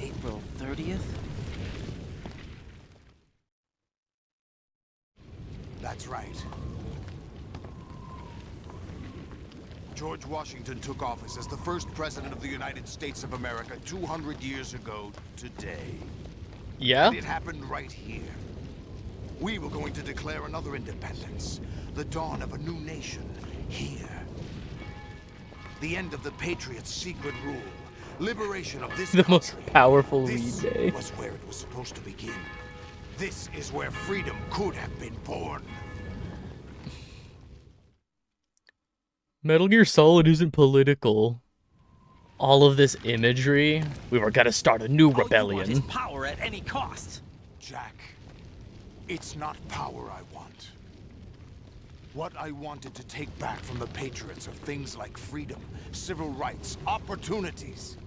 April 30th? That's right. George Washington took office as the first president of the United States of America 200 years ago today. Yeah? And it happened right here. We were going to declare another independence. The dawn of a new nation. Here. The end of the Patriots' secret rule. Liberation of this The most country. powerful This lead day. was where it was supposed to begin. This is where freedom could have been born. Metal Gear Solid isn't political. All of this imagery, we were gonna start a new rebellion. All you want is power at any cost. Jack, it's not power I want. What I wanted to take back from the Patriots are things like freedom, civil rights, opportunities.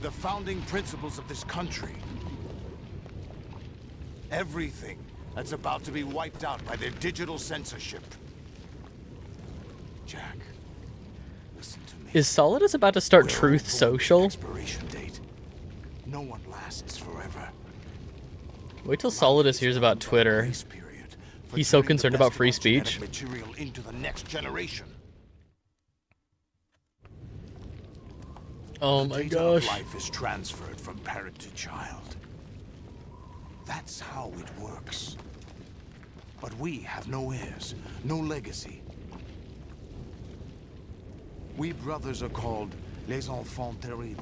The founding principles of this country. Everything that's about to be wiped out by their digital censorship. Jack, listen to me. Is Solidus about to start We're Truth all born with an Social? expiration date. No one lasts forever. Wait till Solidus hears about Twitter. Grace period for He's so turning the concerned best about of free our genetic speech. material into the next generation. Oh The my data of gosh. life is transferred from parent to child. That's how it works. But we have no heirs, no legacy. We brothers are called les enfants terribles.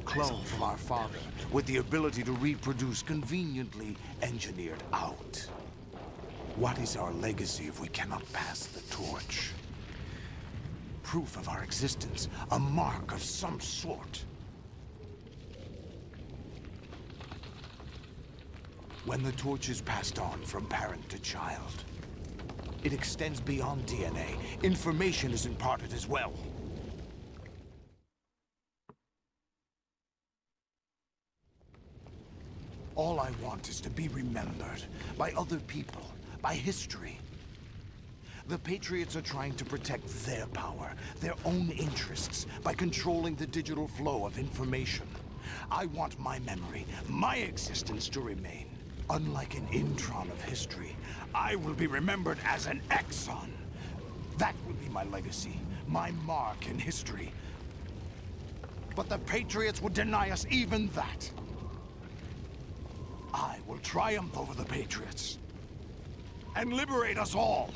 Cloned from our father, with the ability to reproduce conveniently engineered out. What is our legacy if we cannot pass the torch? Proof of our existence, a mark of some sort. When the torch is passed on from parent to child, it extends beyond DNA. Information is imparted as well. All I want is to be remembered by other people, by history. The Patriots are trying to protect their power, their own interests, by controlling the digital flow of information. I want my memory, my existence to remain. Unlike an intron of history, I will be remembered as an exon. That will be my legacy, my mark in history. but the Patriots would deny us even that. I will triumph over the Patriots and liberate us all,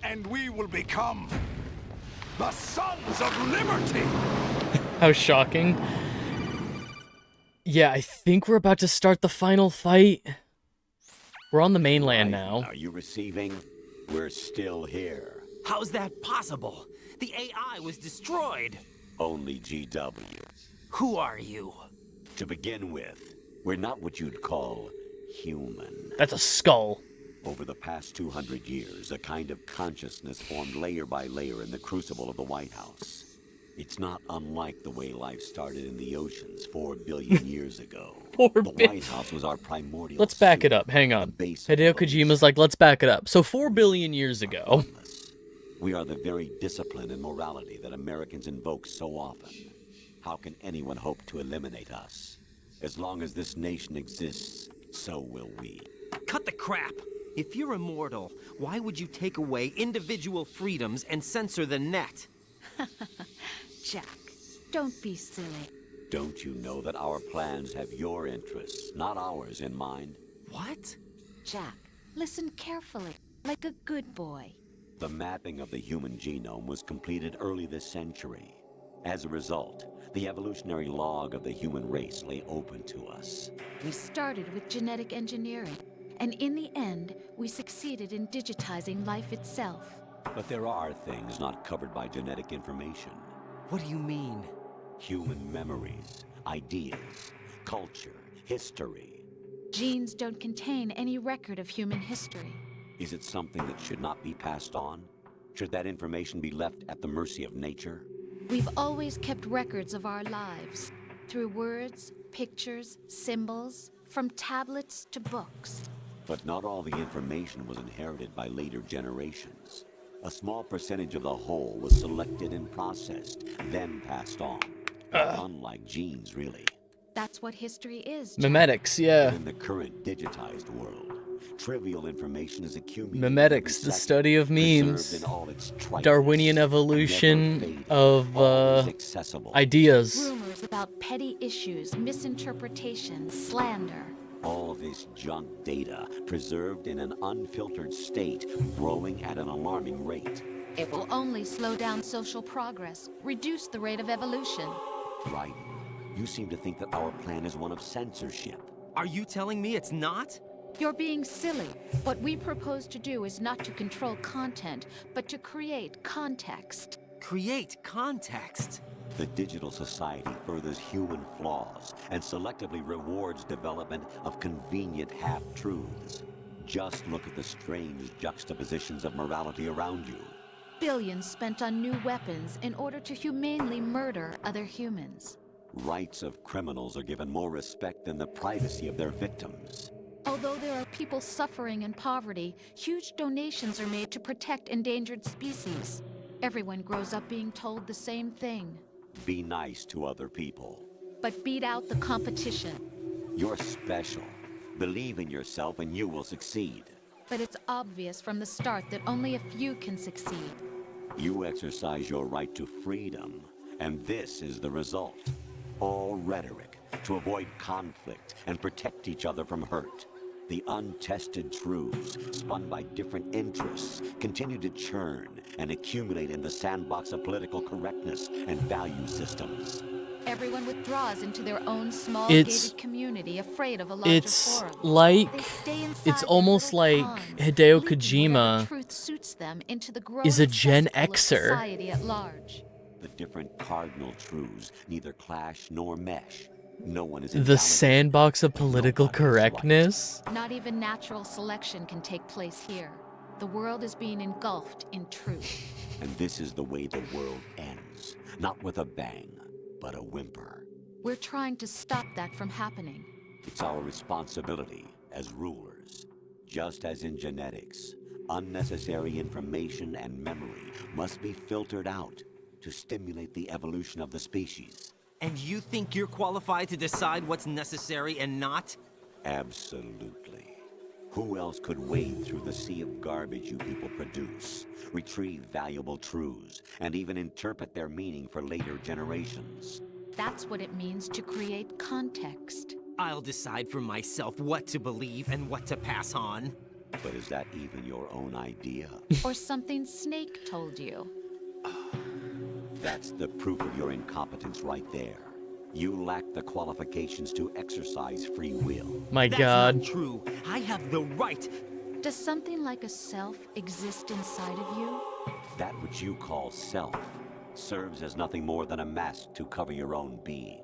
and we will become the Sons of Liberty! How shocking. Yeah, I think we're about to start the final fight. We're on the mainland now. Are you receiving? We're still here. How's that possible? The AI was destroyed. Only GW. Who are you? To begin with, we're not what you'd call human. That's a skull. Over the past 200 years, a kind of consciousness formed layer by layer in the crucible of the White House. It's not unlike the way life started in the oceans 4 billion years ago. The White House was our primordial. Let's back it up. Hang on. Hideo Kojima's like, let's back it up. So 4 billion years ago. We are the very discipline and morality that Americans invoke so often. How can anyone hope to eliminate us? As long as this nation exists, so will we. Cut the crap! If you're immortal, why would you take away individual freedoms and censor the net? Jack, don't be silly. Don't you know that our plans have your interests, not ours, in mind? What? Jack, listen carefully, like a good boy. The mapping of the human genome was completed early this century. As a result, the evolutionary log of the human race lay open to us. We started with genetic engineering, and in the end, we succeeded in digitizing life itself. But there are things not covered by genetic information. What do you mean? Human memories, ideas, culture, history. Genes don't contain any record of human history. Is it something that should not be passed on? Should that information be left at the mercy of nature? We've always kept records of our lives, through words, pictures, symbols, from tablets to books. But not all the information was inherited by later generations. A small percentage of the whole was selected and processed, then passed on. Unlike genes, really. That's what history is, Jack. Memetics, yeah. But in the current digitized world, trivial information is accumulated. Memetics, the study of memes. Darwinian evolution of ideas. Rumors about petty issues, misinterpretations, slander. All this junk data, preserved in an unfiltered state, growing at an alarming rate. It will only slow down social progress, reduce the rate of evolution. Right. You seem to think that our plan is one of censorship. Are you telling me it's not? You're being silly. What we propose to do is not to control content, but to create context. Create context? The digital society furthers human flaws and selectively rewards development of convenient half-truths. Just look at the strange juxtapositions of morality around you. Billions spent on new weapons in order to humanely murder other humans. Rights of criminals are given more respect than the privacy of their victims. Although there are people suffering in poverty, huge donations are made to protect endangered species. Everyone grows up being told the same thing. Be nice to other people. But beat out the competition. You're special. Believe in yourself and you will succeed. But it's obvious from the start that only a few can succeed. You exercise your right to freedom, and this is the result. All rhetoric to avoid conflict and protect each other from hurt. The untested truths, spun by different interests, continue to churn and accumulate in the sandbox of political correctness and value systems. Everyone withdraws into their own small gated community, afraid of a larger forum. It's almost like Hideo Kojima is a Gen Xer. Society at large. The different cardinal truths neither clash nor mesh. No one is the sandbox of political correctness. Not even natural selection can take place here. The world is being engulfed in truth. And this is the way the world ends. Not with a bang, but a whimper. We're trying to stop that from happening. It's our responsibility as rulers. Just as in genetics, unnecessary information and memory must be filtered out to stimulate the evolution of the species. And you think you're qualified to decide what's necessary and not? Absolutely. Who else could wade through the sea of garbage you people produce, retrieve valuable truths, and even interpret their meaning for later generations? That's what it means to create context. I'll decide for myself what to believe and what to pass on. But is that even your own idea? Or something Snake told you. That's the proof of your incompetence right there. You lack the qualifications to exercise free will. My God. That's not true. I have the right. Does something like a self exist inside of you? That which you call self serves as nothing more than a mask to cover your own being.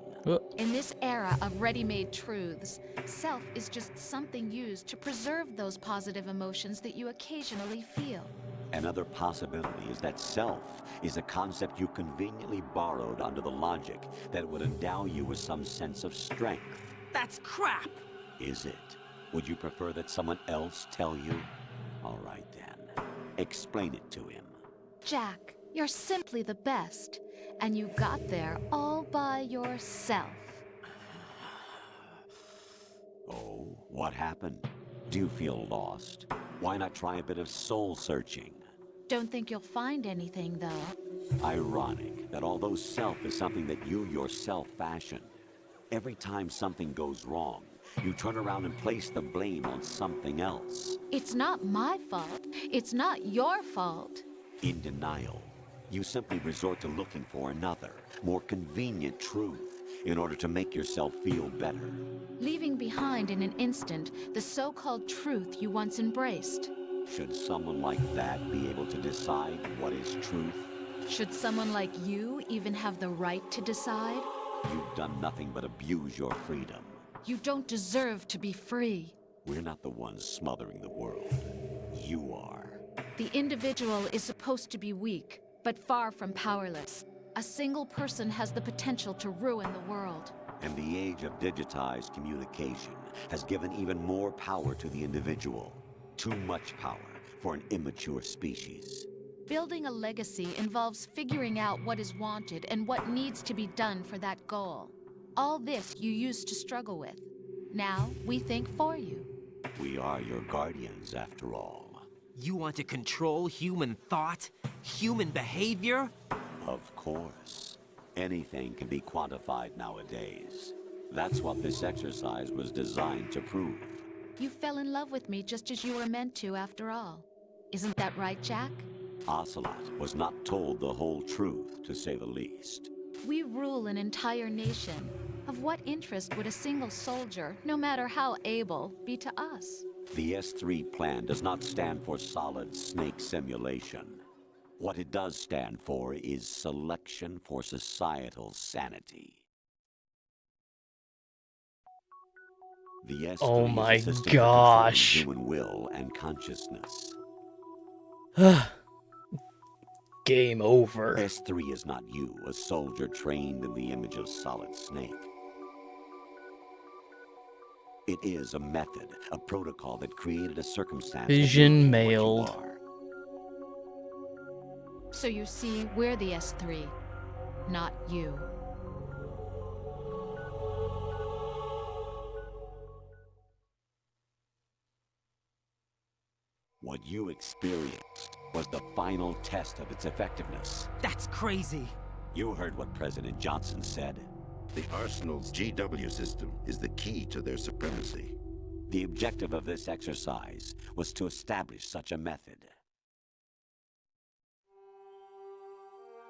In this era of ready-made truths, self is just something used to preserve those positive emotions that you occasionally feel. Another possibility is that self is a concept you conveniently borrowed under the logic that would endow you with some sense of strength. That's crap! Is it? Would you prefer that someone else tell you? All right then. Explain it to him. Jack, you're simply the best, and you got there all by yourself. Oh, what happened? Do you feel lost? Why not try a bit of soul searching? Don't think you'll find anything, though. Ironic that although self is something that you yourself fashioned, every time something goes wrong, you turn around and place the blame on something else. It's not my fault. It's not your fault. In denial, you simply resort to looking for another, more convenient truth in order to make yourself feel better. Leaving behind in an instant the so-called truth you once embraced. Should someone like that be able to decide what is truth? Should someone like you even have the right to decide? You've done nothing but abuse your freedom. You don't deserve to be free. We're not the ones smothering the world. You are. The individual is supposed to be weak, but far from powerless. A single person has the potential to ruin the world. And the age of digitized communication has given even more power to the individual. Too much power for an immature species. Building a legacy involves figuring out what is wanted and what needs to be done for that goal. All this you used to struggle with. Now, we think for you. We are your guardians, after all. You want to control human thought? Human behavior? Of course. Anything can be quantified nowadays. That's what this exercise was designed to prove. You fell in love with me just as you were meant to, after all. Isn't that right, Jack? Ocelot was not told the whole truth, to say the least. We rule an entire nation. Of what interest would a single soldier, no matter how able, be to us? The S3 plan does not stand for solid snake simulation. What it does stand for is selection for societal sanity. The S3 oh my is a system gosh. for controlling human will and consciousness. Game over. S3 is not you, a soldier trained in the image of Solid Snake. It is a method, a protocol that created a circumstance. Vision mailed. So you see, we're the S3, not you. What you experienced was the final test of its effectiveness. That's crazy. You heard what President Johnson said. The Arsenal's GW system is the key to their supremacy. The objective of this exercise was to establish such a method.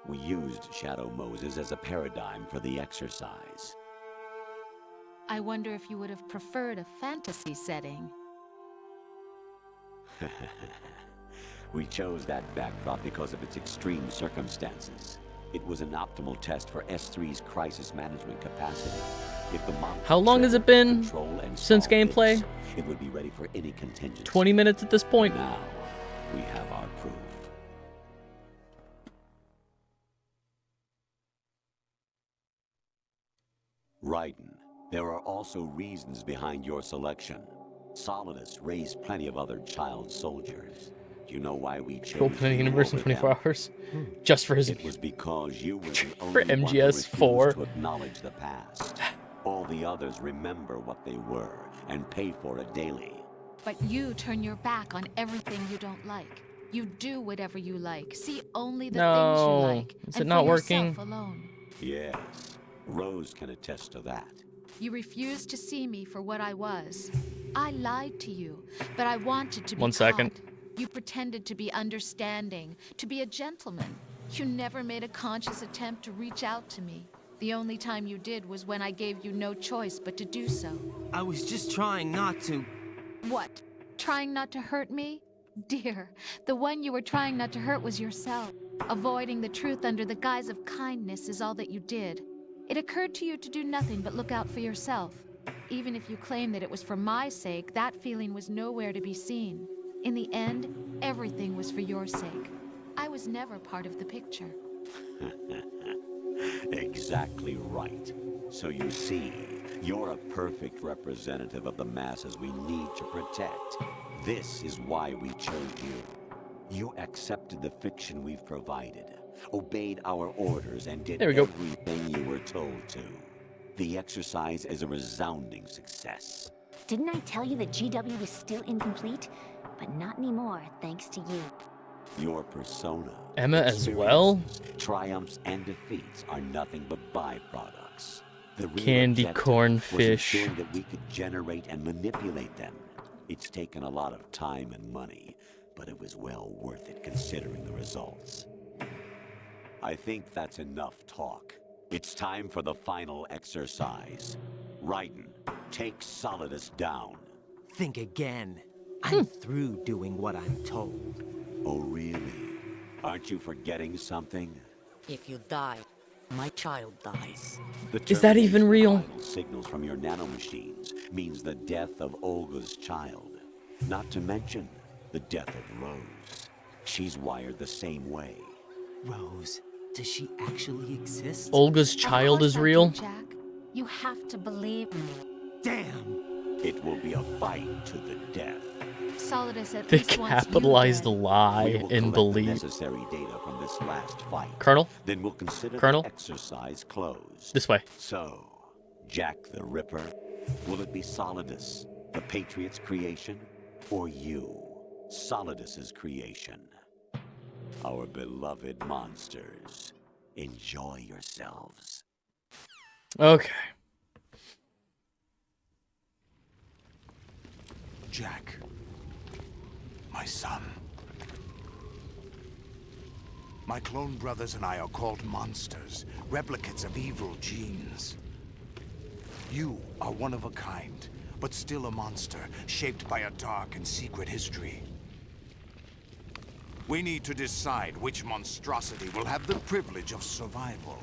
We used Shadow Moses as a paradigm for the exercise. I wonder if you would have preferred a fantasy setting. We chose that backdrop because of its extreme circumstances. It was an optimal test for S3's crisis management capacity. If the model How long has it been since gameplay? This, it would be ready for any contingency. 20 minutes at this point. Now, we have our proof. Raiden, there are also reasons behind your selection. Solidus raised plenty of other child soldiers. Do you know why we chose Opening universe in 24 hours? Just for his... It was because you were the for only one who MGS4. refused to acknowledge the past. All the others remember what they were and pay for it daily. But you turn your back on everything you don't like. You do whatever you like. See only the things you like. Is it not working? Alone. Yes, Rose can attest to that. You refused to see me for what I was. I lied to you, but I wanted to be 1 second. caught. You pretended to be understanding, to be a gentleman. You never made a conscious attempt to reach out to me. The only time you did was when I gave you no choice but to do so. I was just trying not to... What? Trying not to hurt me? Dear, the one you were trying not to hurt was yourself. Avoiding the truth under the guise of kindness is all that you did. It occurred to you to do nothing but look out for yourself. Even if you claim that it was for my sake, that feeling was nowhere to be seen. In the end, everything was for your sake. I was never part of the picture. Exactly right. So you see, you're a perfect representative of the masses we need to protect. This is why we chose you. You accepted the fiction we've provided, obeyed our orders, and did everything you were told to. The exercise is a resounding success. Didn't I tell you that GW was still incomplete? But not anymore, thanks to you. Your persona, Emma as well? Triumphs and defeats are nothing but byproducts. The real Candy objective corn was fish. ensuring that we could generate and manipulate them. It's taken a lot of time and money, but it was well worth it considering the results. I think that's enough talk. It's time for the final exercise. Raiden, take Solidus down. Think again. I'm through doing what I'm told. Oh, really? Aren't you forgetting something? If you die, my child dies. Is that even real? Vital signals from your nanomachines means the death of Olga's child. Not to mention the death of Rose. She's wired the same way. Rose, does she actually exist? Olga's child is real? Jack, you have to believe me. Damn! It will be a fight to the death. Solidus at They least wants you capitalized dead. lie We will and collect the believe. necessary data from this last fight. Colonel? Then we'll consider Colonel? the exercise closed. This way. So, Jack the Ripper, will it be Solidus, the Patriot's creation, or you, Solidus's creation? Our beloved monsters, enjoy yourselves. Okay. Jack, my son. My clone brothers and I are called monsters, replicates of evil genes. You are one of a kind, but still a monster, shaped by a dark and secret history. We need to decide which monstrosity will have the privilege of survival.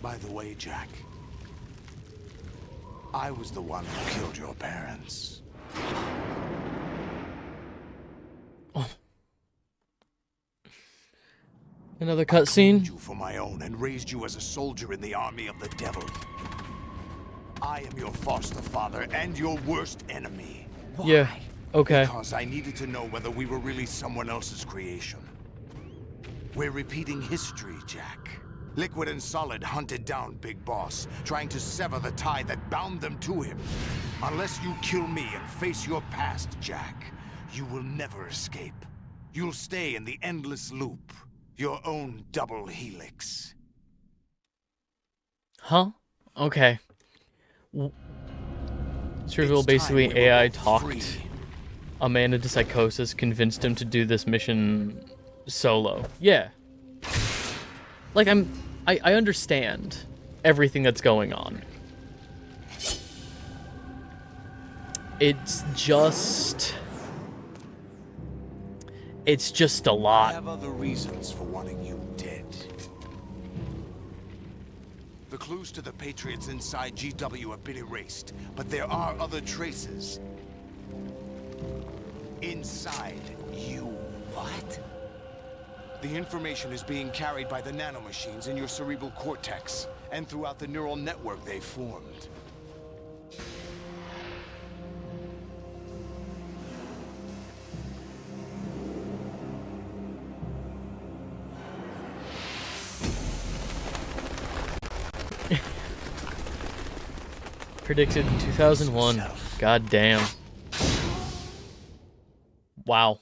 By the way, Jack, I was the one who killed your parents. Another cutscene. You for my own and raised you as a soldier in the army of the devil. I am your foster father and your worst enemy. Yeah. Okay. Because I needed to know whether we were really someone else's creation. We're repeating history, Jack. Liquid and Solid hunted down Big Boss, trying to sever the tie that bound them to him. Unless you kill me and face your past, Jack, you will never escape. You'll stay in the endless loop, your own double helix. Huh? Okay. It's revealed basically AI talked a man into psychosis, convinced him to do this mission solo. Yeah. Like, I understand everything that's going on. It's just a lot. I have other reasons for wanting you dead. The clues to the Patriots inside GW have been erased, but there are other traces. Inside you. What? The information is being carried by the nanomachines in your cerebral cortex, and throughout the neural network they formed. Predicted in 2001. God damn. Wow.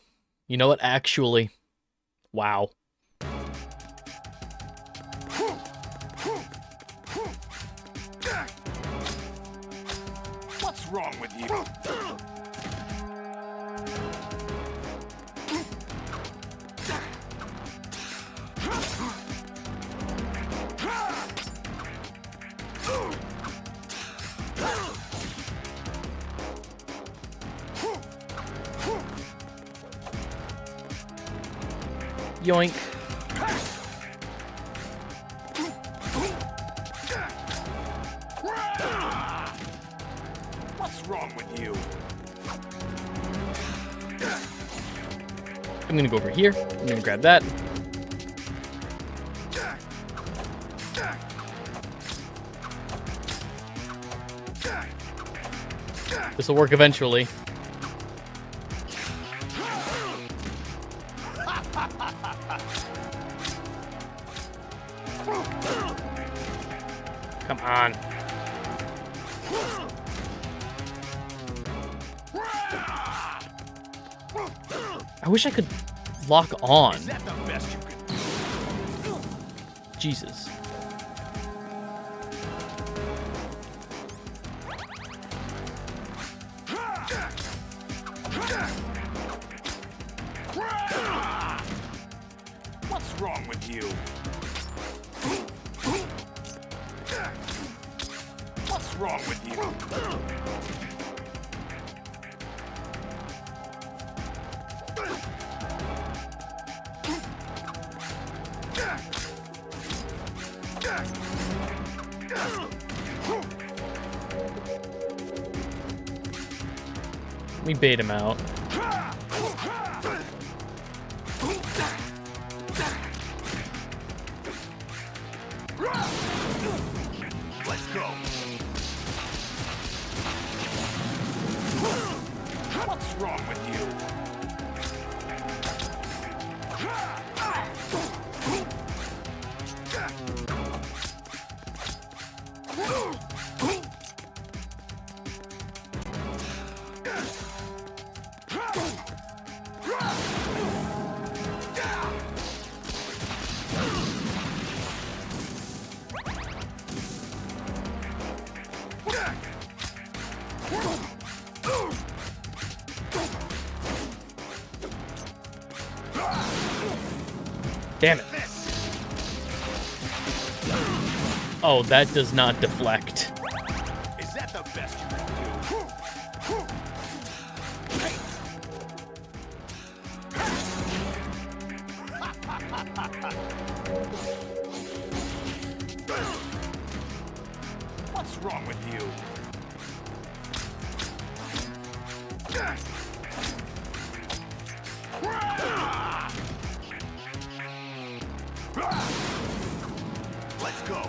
You know what? Actually, wow. Yoink. What's wrong with you? I'm gonna go over here. I'm gonna grab that. This will work eventually. Come on. I wish I could lock on. Is that the best you can do? Jesus. What's wrong with you? What's wrong with you? Let me bait him out. Let's go. What's wrong with you? Damn it. Oh, that does not deflect. Is that the best you can do? What's wrong with you? Let's go.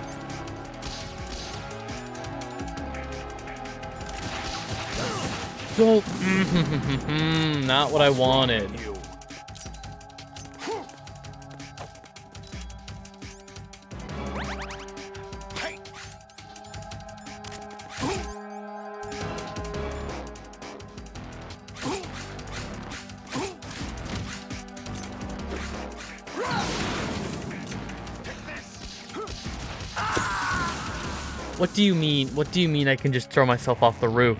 Don't. Not what I wanted. What do you mean? What do you mean I can just throw myself off the roof?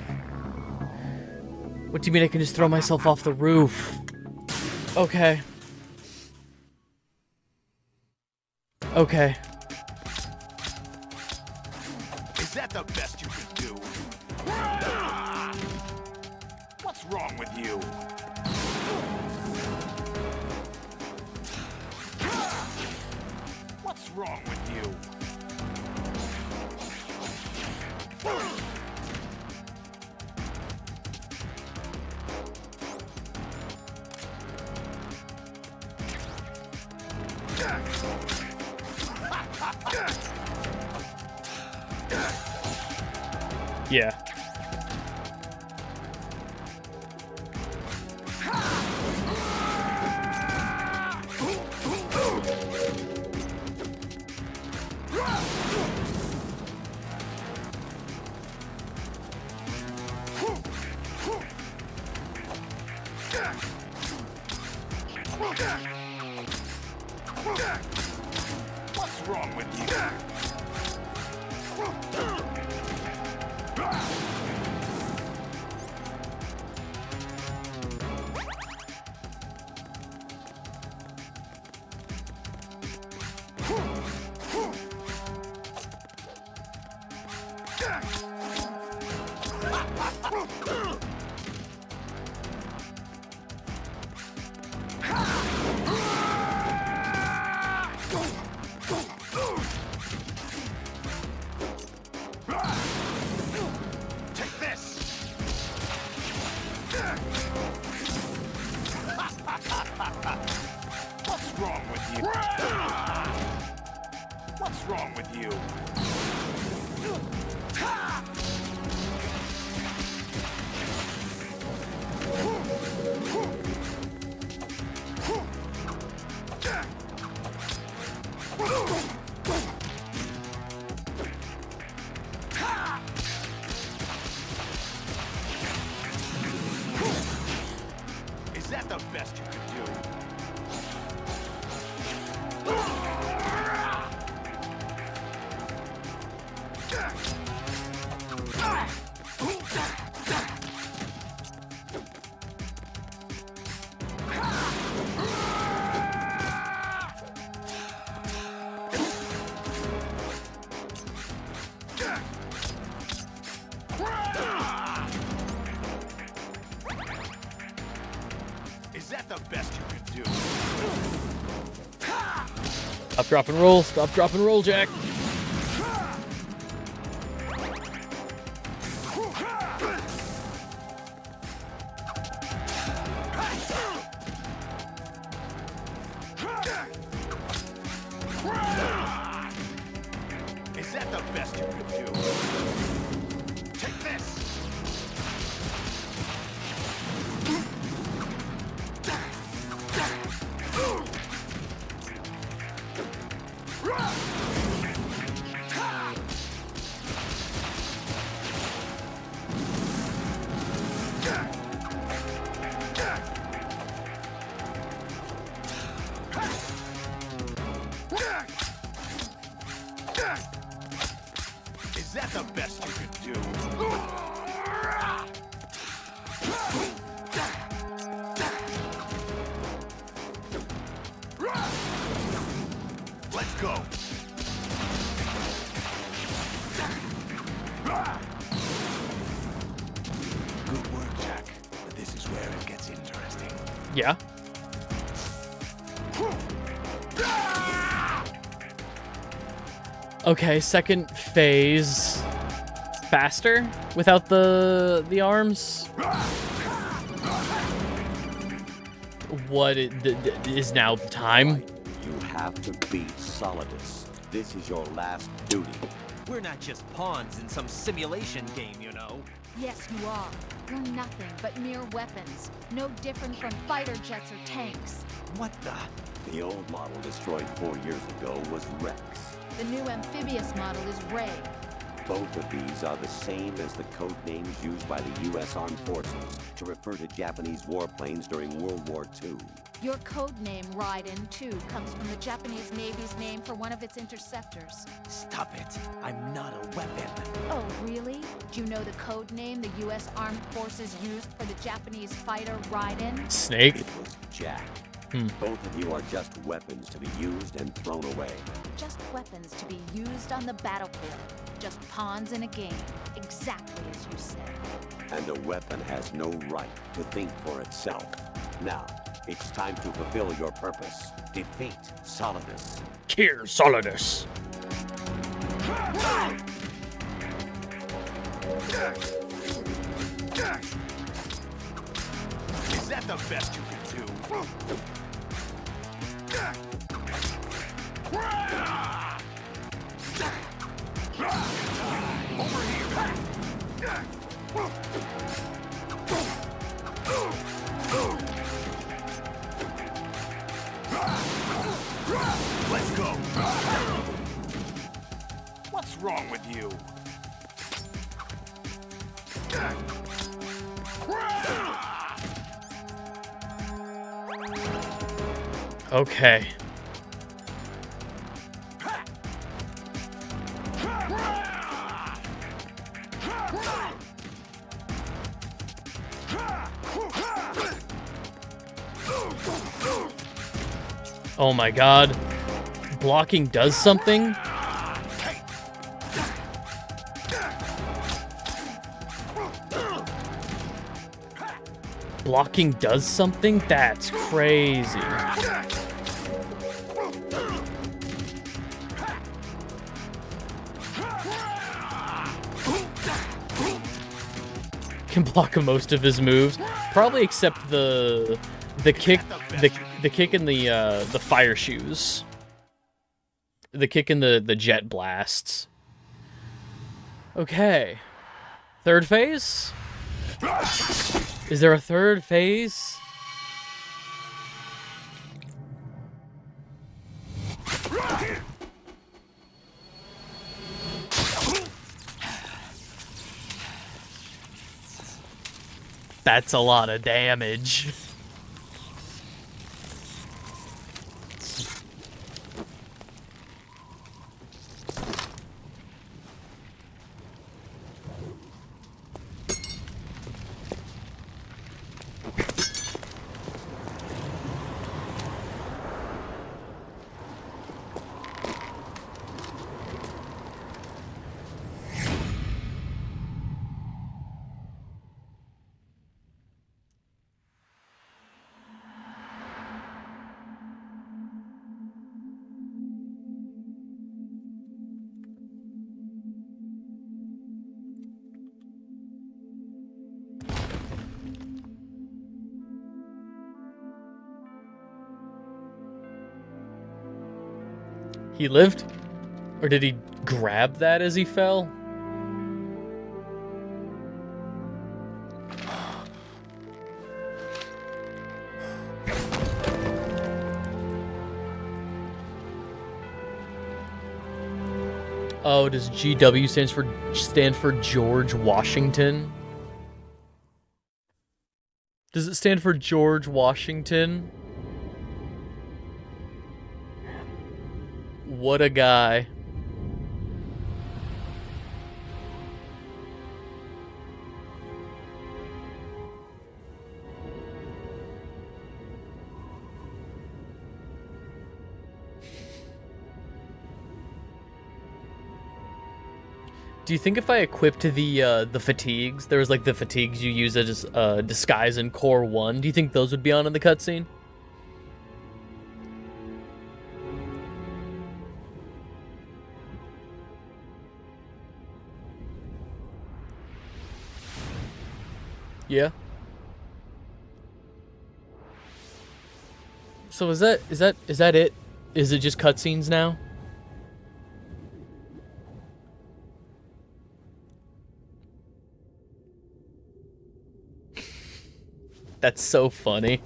What do you mean I can just throw myself off the roof? Okay. Okay. Is that the best you can do? What's wrong with you? What's wrong with you? Yeah. What's wrong with you? What's wrong with you? What's wrong with you? Is that the best you could do? Is that the best you could do? Stop, drop, and roll. Stop, drop, and roll, Jack. Is that the best you could do? Take this! Is that the best you could do? Let's go. Good work, Jack. But this is where it gets interesting. Yeah. Okay, second phase. Faster without the arms. What is now the time? You have to beat Solidus. This is your last duty. We're not just pawns in some simulation game, you know. Yes, you are. You're nothing but mere weapons. No different from fighter jets or tanks. What the? The old model destroyed 4 years ago was Rex. The new amphibious model is Ray. Both of these are the same as the code names used by the U.S. Armed Forces to refer to Japanese warplanes during World War II. Your code name, Raiden, too, comes from the Japanese Navy's name for one of its interceptors. Stop it. I'm not a weapon. Oh, really? Do you know the code name the U.S. Armed Forces used for the Japanese fighter Raiden? Snake? It was Jack. Both of you are just weapons to be used and thrown away. Just weapons to be used on the battlefield. Just pawns in a game. Exactly as you said. And a weapon has no right to think for itself. Now, it's time to fulfill your purpose. Defeat Solidus. Kill Solidus. Is that the best you can do? Over here. Let's go. What's wrong with you? Okay. Oh my god. Blocking does something? Blocking does something? That's crazy. Can block most of his moves. Probably except the The kick, the kick in the fire shoes. The kick in the jet blasts. Okay. Third phase? Is there a third phase? That's a lot of damage. He lived? Or did he grab that as he fell? Oh, does GW stand for George Washington? Does it stand for George Washington? What a guy. Do you think if I equipped the fatigues, there was like the fatigues you use as disguise in Core 1, do you think those would be on in the cutscene? Yeah. So is that it? Is it just cutscenes now? That's so funny.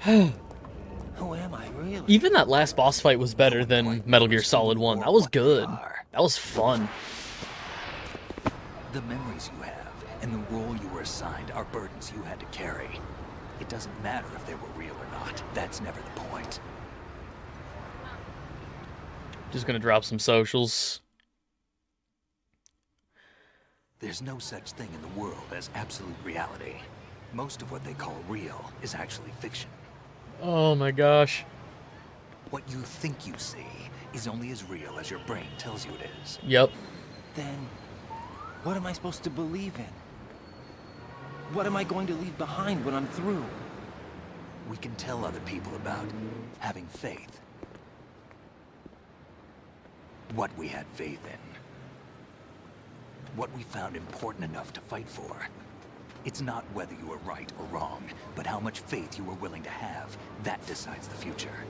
Who am I, really? Even that last boss fight was better than Metal Gear Solid 1. That was good. That was fun. The memories you have and the role you were assigned are burdens you had to carry. It doesn't matter if they were real or not. That's never the point. Just gonna drop some socials. There's no such thing in the world as absolute reality. Most of what they call real is actually fiction. Oh my gosh. What you think you see is only as real as your brain tells you it is. Yep. Then, what am I supposed to believe in? What am I going to leave behind when I'm through? We can tell other people about having faith. What we had faith in. What we found important enough to fight for. It's not whether you were right or wrong, but how much faith you were willing to have. That decides the future.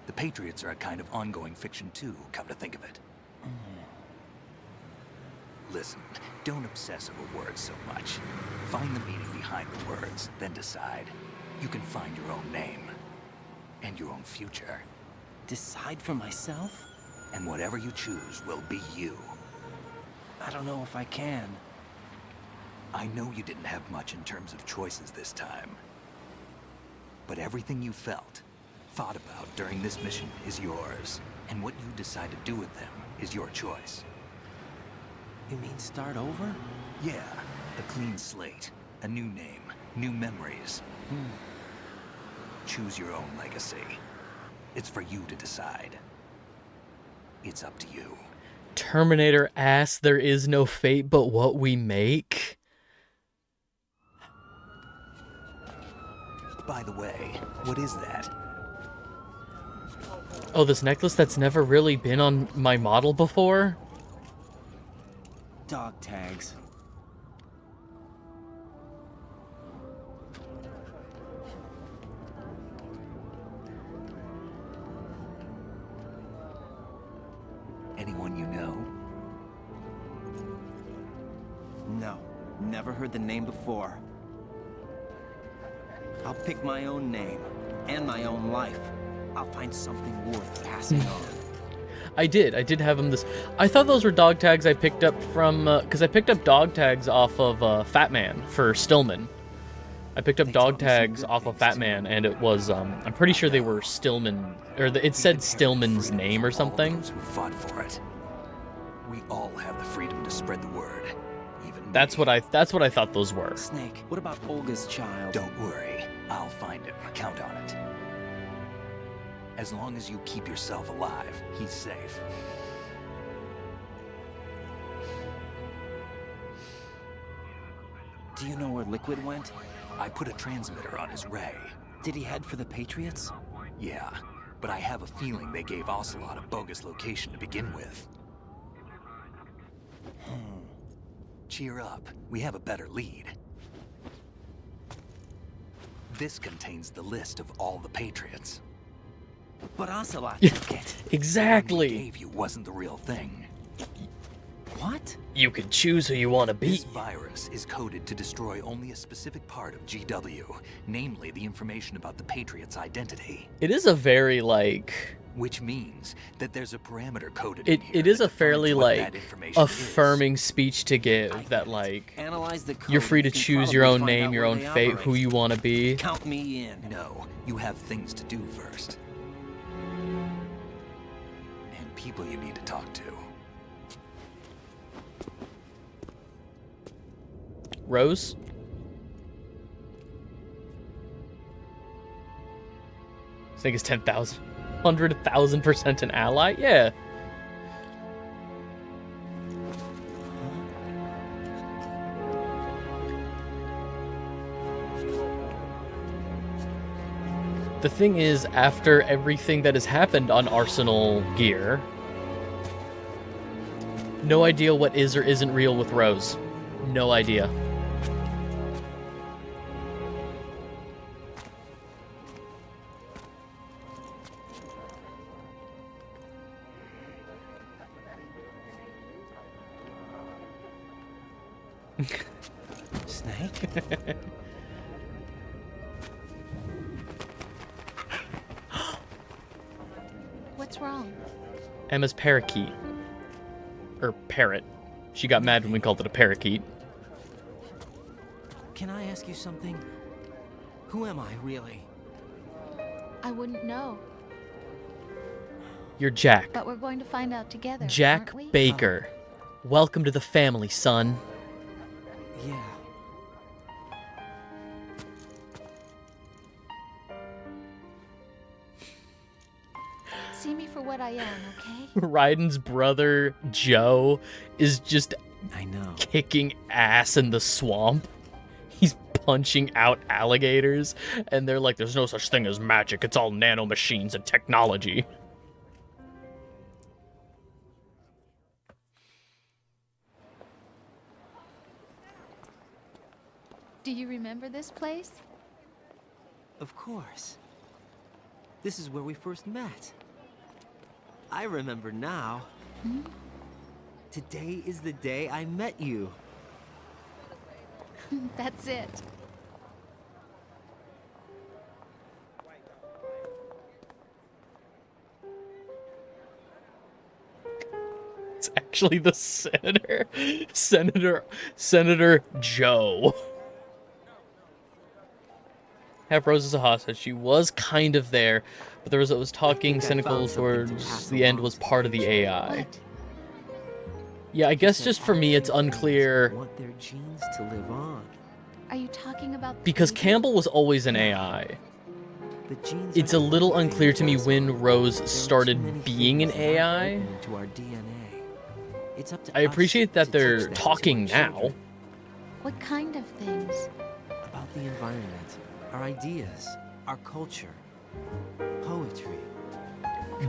The Patriots are a kind of ongoing fiction too, come to think of it. Listen, don't obsess over words so much. Find the meaning behind the words, then decide. You can find your own name. And your own future. Decide for myself? And whatever you choose will be you. I don't know if I can. I know you didn't have much in terms of choices this time. But everything you felt, thought about during this mission is yours. And what you decide to do with them is your choice. You mean start over? Yeah, a clean slate, a new name, new memories. Choose your own legacy. It's for you to decide. It's up to you. Terminator asks, there is no fate but what we make. By the way, what is that? Oh, this necklace that's never really been on my model before? Dog tags. Anyone you know? No, never heard the name before. I'll pick my own name and my own life. I'll find something worth passing on. I did have them this... I thought those were dog tags I picked up from... Because I picked up dog tags off of Fat Man for Stillman. I picked up dog tags off of Fat Man, and it was... I'm pretty sure they were Stillman... Or it said Stillman's name or something. Who fought for it. We all have the freedom to spread the word. Even That's what I thought those were. Snake, what about Olga's child? Don't worry. I'll find him. Count on it. As long as you keep yourself alive, he's safe. Do you know where Liquid went? I put a transmitter on his ray. Did he head for the Patriots? Yeah, but I have a feeling they gave Ocelot a bogus location to begin with. Cheer up. We have a better lead. This contains the list of all the Patriots. But Ocelot took it. Exactly. The one he gave you wasn't the real thing. What? You can choose who you want to be. This virus is coded to destroy only a specific part of GW, namely the information about the Patriots' identity. It is a very, like... Which means that there's a parameter coded It, in here it is that a fairly, defines what like, that information affirming speech to give, that, like, Analyze the code. you're free to You can choose your probably own find name, out your where own they fate, operate. who you want to be. Count me in. No, you have things to do first. And people you need to talk to. Rose? Snake is 10,000. 100,000% an ally? Yeah. The thing is, after everything that has happened on Arsenal Gear, no idea what is or isn't real with Rose. No idea. Snake? What's wrong? Emma's parakeet. Or parrot. She got mad when we called it a parakeet. Can I ask you something? Who am I, really? I wouldn't know. You're Jack. But we're going to find out together, Jack aren't we? Baker. Welcome to the family, son. Yeah. See me for what I am, okay? Raiden's brother, Joe, is just I know. kicking ass in the swamp. He's punching out alligators, and they're like, there's no such thing as magic, it's all nanomachines and technology. Do you remember this place? Of course. This is where we first met. I remember now. Today is the day I met you. That's it. It's actually the senator. Senator Joe. Have Rose as a hostage. She was kind of there, but there was what was talking cynical towards the end was part of the AI. What? Yeah, I guess just for me it's unclear Want their genes to live on. Are you talking about because Campbell was always an AI. The genes It's are a little connected unclear to me us. when Rose There are too started many being an things that aren't AI. open to our DNA. It's up to I us appreciate to that they're teach that to talking our now. children. what kind of things? About the environment, our ideas, our culture, poetry.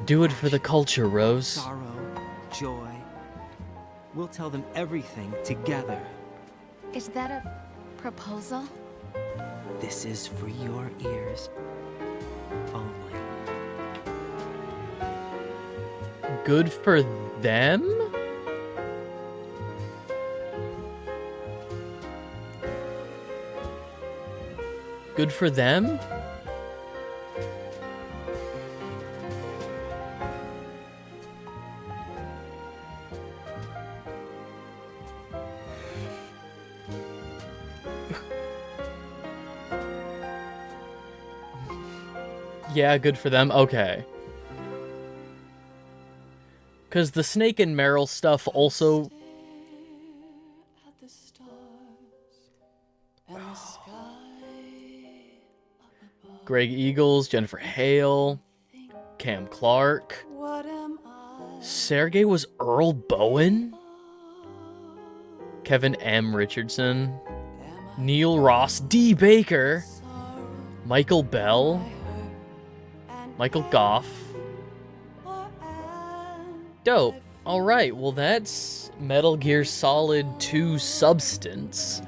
Do it for the culture, Rose. Sorrow, joy. We'll tell them everything together. Is that a proposal? This is for your ears only. Good for them? Good for them? Yeah, good for them. Okay. Because the Snake and Meryl stuff also... Greg Eagles, Jennifer Hale, Cam Clark. Sergey was Earl Bowen? Kevin M. Richardson. Neil Ross D. Baker. Michael Bell. Michael Goff. Dope. Alright, well that's Metal Gear Solid 2 Substance.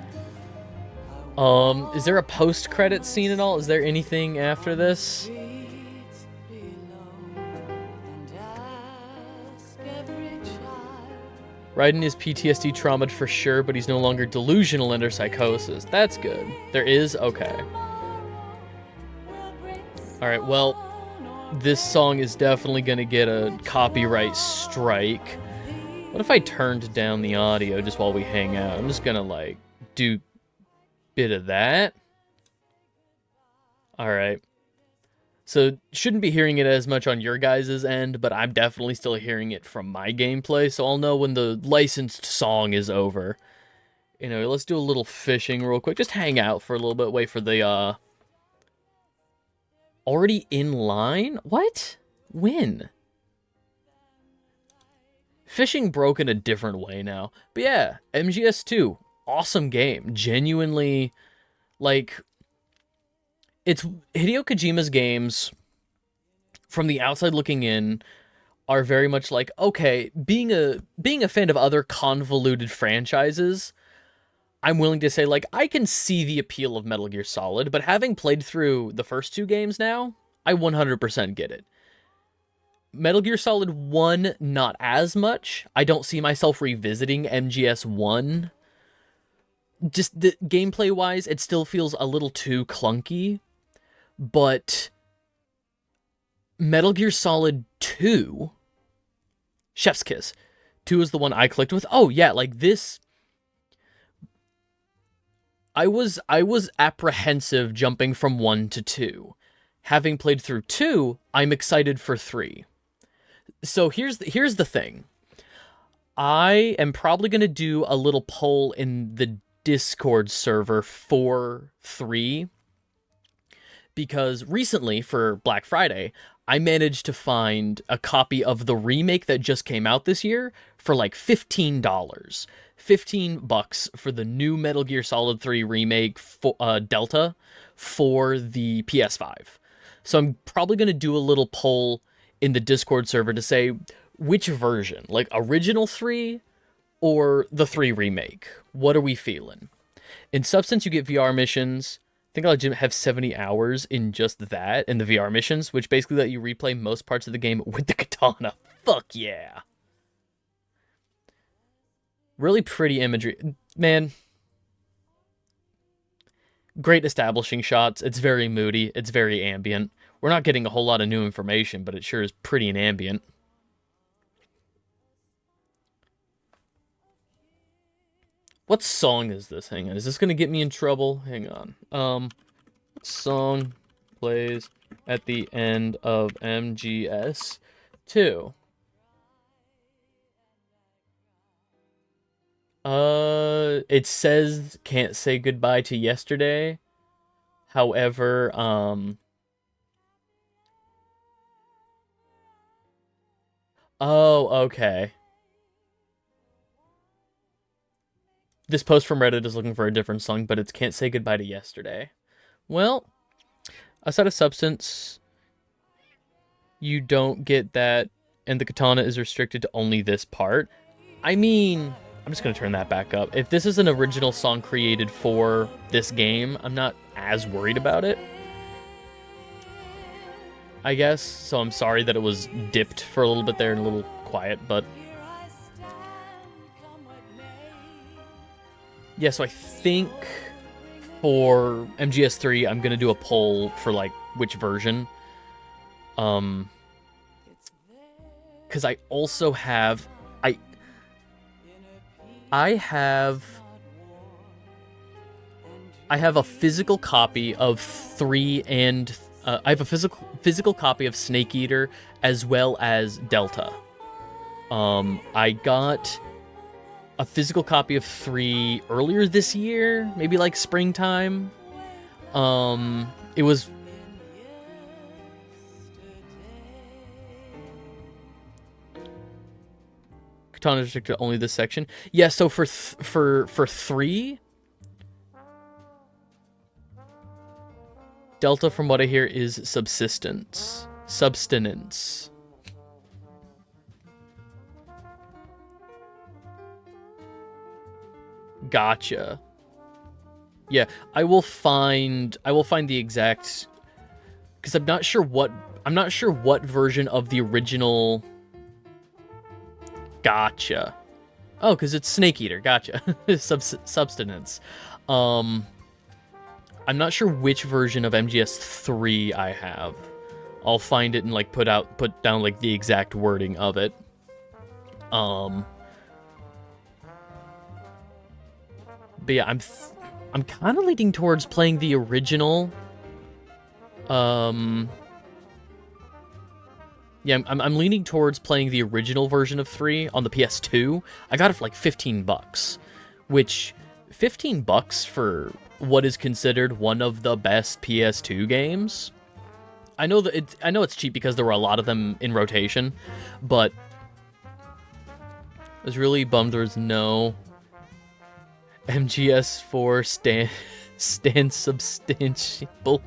Is there a post-credit scene at all? Is there anything after this? Raiden is PTSD traumatized for sure, but he's no longer delusional under psychosis. That's good. There is? Okay. Alright, well, this song is definitely going to get a copyright strike. What if I turned down the audio just while we hang out? I'm just going to, like, do bit of that. Alright. So, shouldn't be hearing it as much on your guys' end, but I'm definitely still hearing it from my gameplay, so I'll know when the licensed song is over. Anyway, let's do a little fishing real quick. Just hang out for a little bit, wait for the, Already in line? What? When? Fishing broke in a different way now. But yeah, MGS2. Awesome game. Genuinely, like, it's Hideo Kojima's games, from the outside looking in, are very much like, okay, being a fan of other convoluted franchises, I'm willing to say, like, I can see the appeal of Metal Gear Solid, but having played through the first two games now, I 100% get it. Metal Gear Solid 1, not as much. I don't see myself revisiting MGS 1. Just the gameplay-wise, it still feels a little too clunky, but Metal Gear Solid 2, Chef's Kiss, 2 is the one I clicked with. Oh yeah, like this, I was apprehensive jumping from 1 to 2. Having played through 2, I'm excited for 3. So here's the thing. I am probably going to do a little poll in the Discord server for 3, because recently, for Black Friday, I managed to find a copy of the remake that just came out this year for like $15. $15 for the new Metal Gear Solid 3 remake Delta for the PS5. So I'm probably going to do a little poll in the Discord server to say which version, like original 3 or the 3 remake. What are we feeling? In Substance, you get VR missions. I think I'll have 70 hours in just that, in the VR missions, which basically let you replay most parts of the game with the katana. Fuck yeah. Really pretty imagery. Man. Great establishing shots. It's very moody. It's very ambient. We're not getting a whole lot of new information, but it sure is pretty and ambient. What song is this? Hang on. Is this going to get me in trouble? Hang on. What song plays at the end of MGS 2? It says Can't Say Goodbye to Yesterday. However, oh, okay. This post from Reddit is looking for a different song, but it's Can't Say Goodbye to Yesterday. Well, outside of Substance, you don't get that, and the katana is restricted to only this part. I mean, I'm just gonna turn that back up. If this is an original song created for this game, I'm not as worried about it, I guess. So I'm sorry that it was dipped for a little bit there and a little quiet, but yeah, so I think for MGS3, I'm gonna do a poll for like which version. Because I also have I have a physical copy of 3 and I have a physical copy of Snake Eater as well as Delta. I got a physical copy of 3 earlier this year, maybe like springtime. It was Katana restricted only this section. Yeah, so for 3, Delta, from what I hear, is subsistence. Subsistence. Gotcha. Yeah, I will find the exact, because I'm not sure what version of the original. Gotcha. Oh, because it's Snake Eater. Gotcha. Subsistence. I'm not sure which version of MGS3 I have. I'll find it and like put down like the exact wording of it. But yeah, I'm kind of leaning towards playing the original. Yeah, I'm leaning towards playing the original version of 3 on the PS2. I got it for like $15, which $15 for what is considered one of the best PS2 games. I know it's cheap because there were a lot of them in rotation, but I was really bummed there was no MGS4 stand substantiable.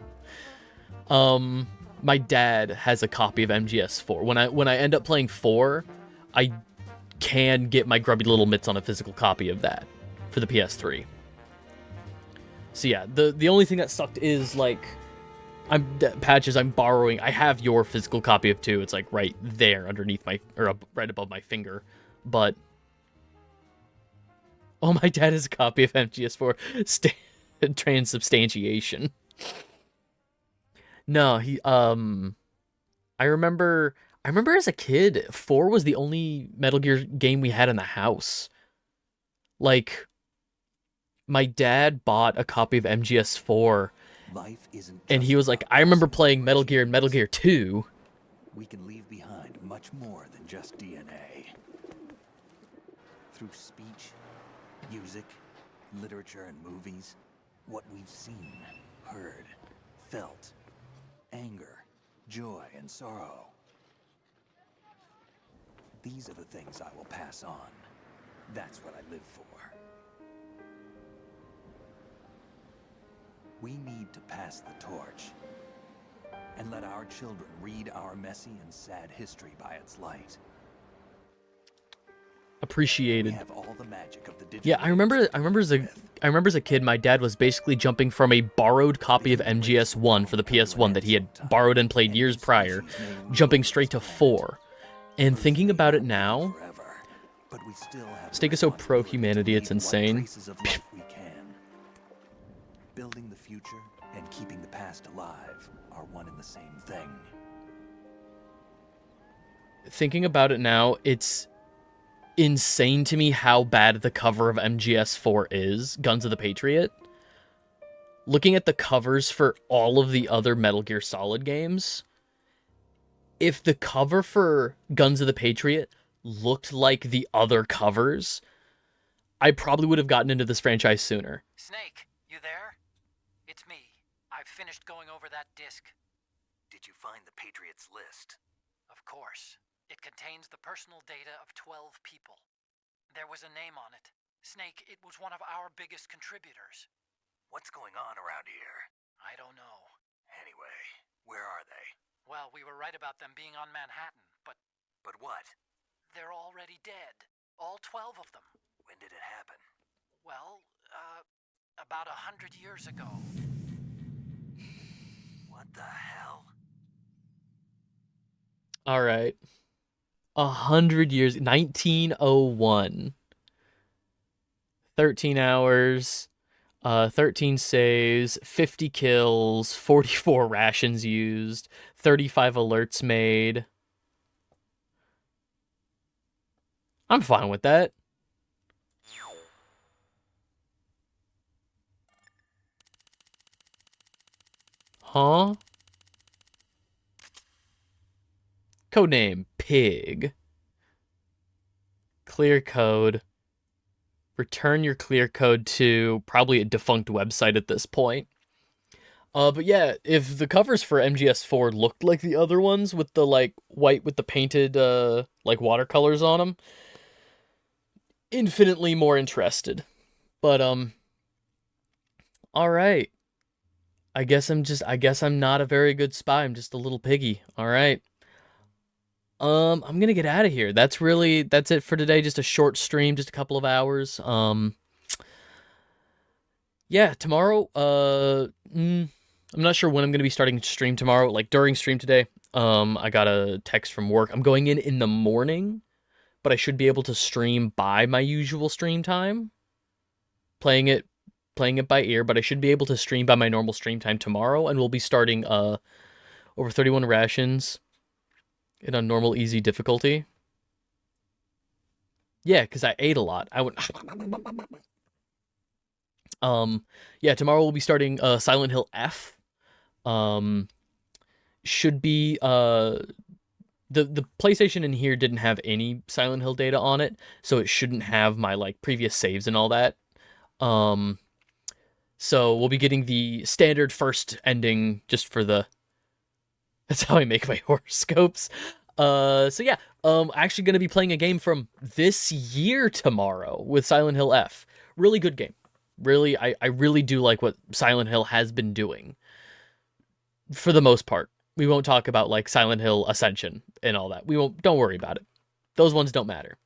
My dad has a copy of MGS4. When I end up playing 4, I can get my grubby little mitts on a physical copy of that for the PS3. So yeah, the only thing that sucked is like Patches, I'm borrowing. I have your physical copy of 2. It's like right there underneath right above my finger. But oh, my dad has a copy of MGS4 transubstantiation. No, I remember as a kid, 4 was the only Metal Gear game we had in the house. Like, my dad bought a copy of MGS4, and he was like, I remember playing Metal Gear and Metal Gear 2. We can leave behind much more than just DNA. Through speech, music, literature, and movies, what we've seen, heard, felt, anger, joy, and sorrow. These are the things I will pass on. That's what I live for. We need to pass the torch and let our children read our messy and sad history by its light. Appreciated. We have all the magic of the digital. Yeah, I remember as a kid, my dad was basically jumping from a borrowed copy of MGS1 for the PS1 that he had borrowed and played years prior, jumping straight to 4. And thinking about it now, Snake is so pro-humanity, it's insane. Building the future and keeping the past alive are one and the same thing. Thinking about it now, it's insane to me how bad the cover of MGS4 is, Guns of the Patriot. Looking at the covers for all of the other Metal Gear Solid games, if the cover for Guns of the Patriot looked like the other covers, I probably would have gotten into this franchise sooner. Snake, you there? It's me. I've finished going over that disc. Did you find the Patriots list? Of course. It contains the personal data of 12 people. There was a name on it. Snake, it was one of our biggest contributors. What's going on around here? I don't know. Anyway, where are they? Well, we were right about them being on Manhattan, but... But what? They're already dead. All 12 of them. When did it happen? Well, about 100 years ago. What the hell? All right. 100 years, 1901. 13 hours, 13 saves, 50 kills, 44 rations used, 35 alerts made. I'm fine with that. Huh? Codename Pig. Clear code. Return your clear code to probably a defunct website at this point. But yeah, if the covers for MGS4 looked like the other ones with the like white with the painted like watercolors on them, infinitely more interested. But all right. I guess I'm not a very good spy. I'm just a little piggy. All right. I'm going to get out of here. That's it for today. Just a short stream, just a couple of hours. Yeah, tomorrow, I'm not sure when I'm going to be starting to stream tomorrow, like during stream today. I got a text from work. I'm going in the morning, but I should be able to stream by my usual stream time. Playing it by ear, but I should be able to stream by my normal stream time tomorrow, and we'll be starting over 31 rations in a normal easy difficulty. Yeah, because I ate a lot. I went. Yeah, tomorrow we'll be starting Silent Hill F. Should be the PlayStation in here didn't have any Silent Hill data on it, so it shouldn't have my like previous saves and all that. So we'll be getting the standard first ending just for the... That's how I make my horoscopes. So yeah, actually going to be playing a game from this year tomorrow with Silent Hill F. Really good game. Really, I really do like what Silent Hill has been doing. For the most part. We won't talk about like Silent Hill Ascension and all that. Don't worry about it. Those ones don't matter.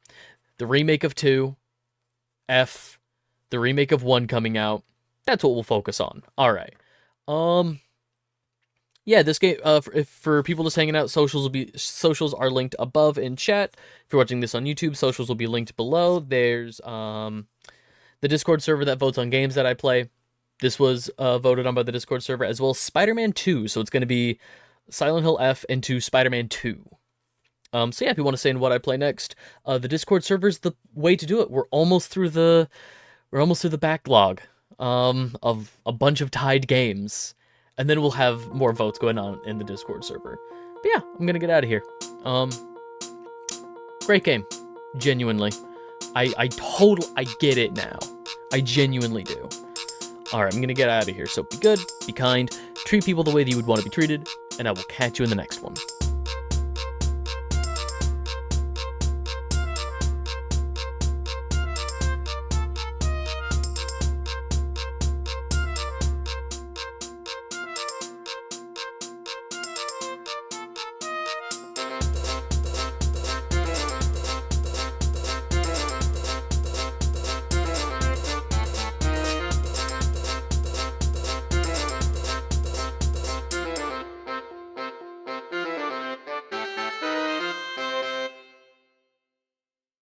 The remake of 2, F, the remake of 1 coming out. That's what we'll focus on. All right. Yeah, this game, for people just hanging out, socials are linked above in chat. If you're watching this on YouTube, socials will be linked below. There's the Discord server that votes on games that I play. This was voted on by the Discord server, as well as Spider-Man 2. So it's going to be Silent Hill F into Spider-Man 2. So yeah, if you want to say in what I play next, the Discord server is the way to do it. We're almost through the backlog of a bunch of tied games. And then we'll have more votes going on in the Discord server. But yeah, I'm gonna get out of here. Great game. Genuinely. I get it now. I genuinely do. Alright, I'm gonna get out of here. So be good, be kind, treat people the way that you would want to be treated, and I will catch you in the next one.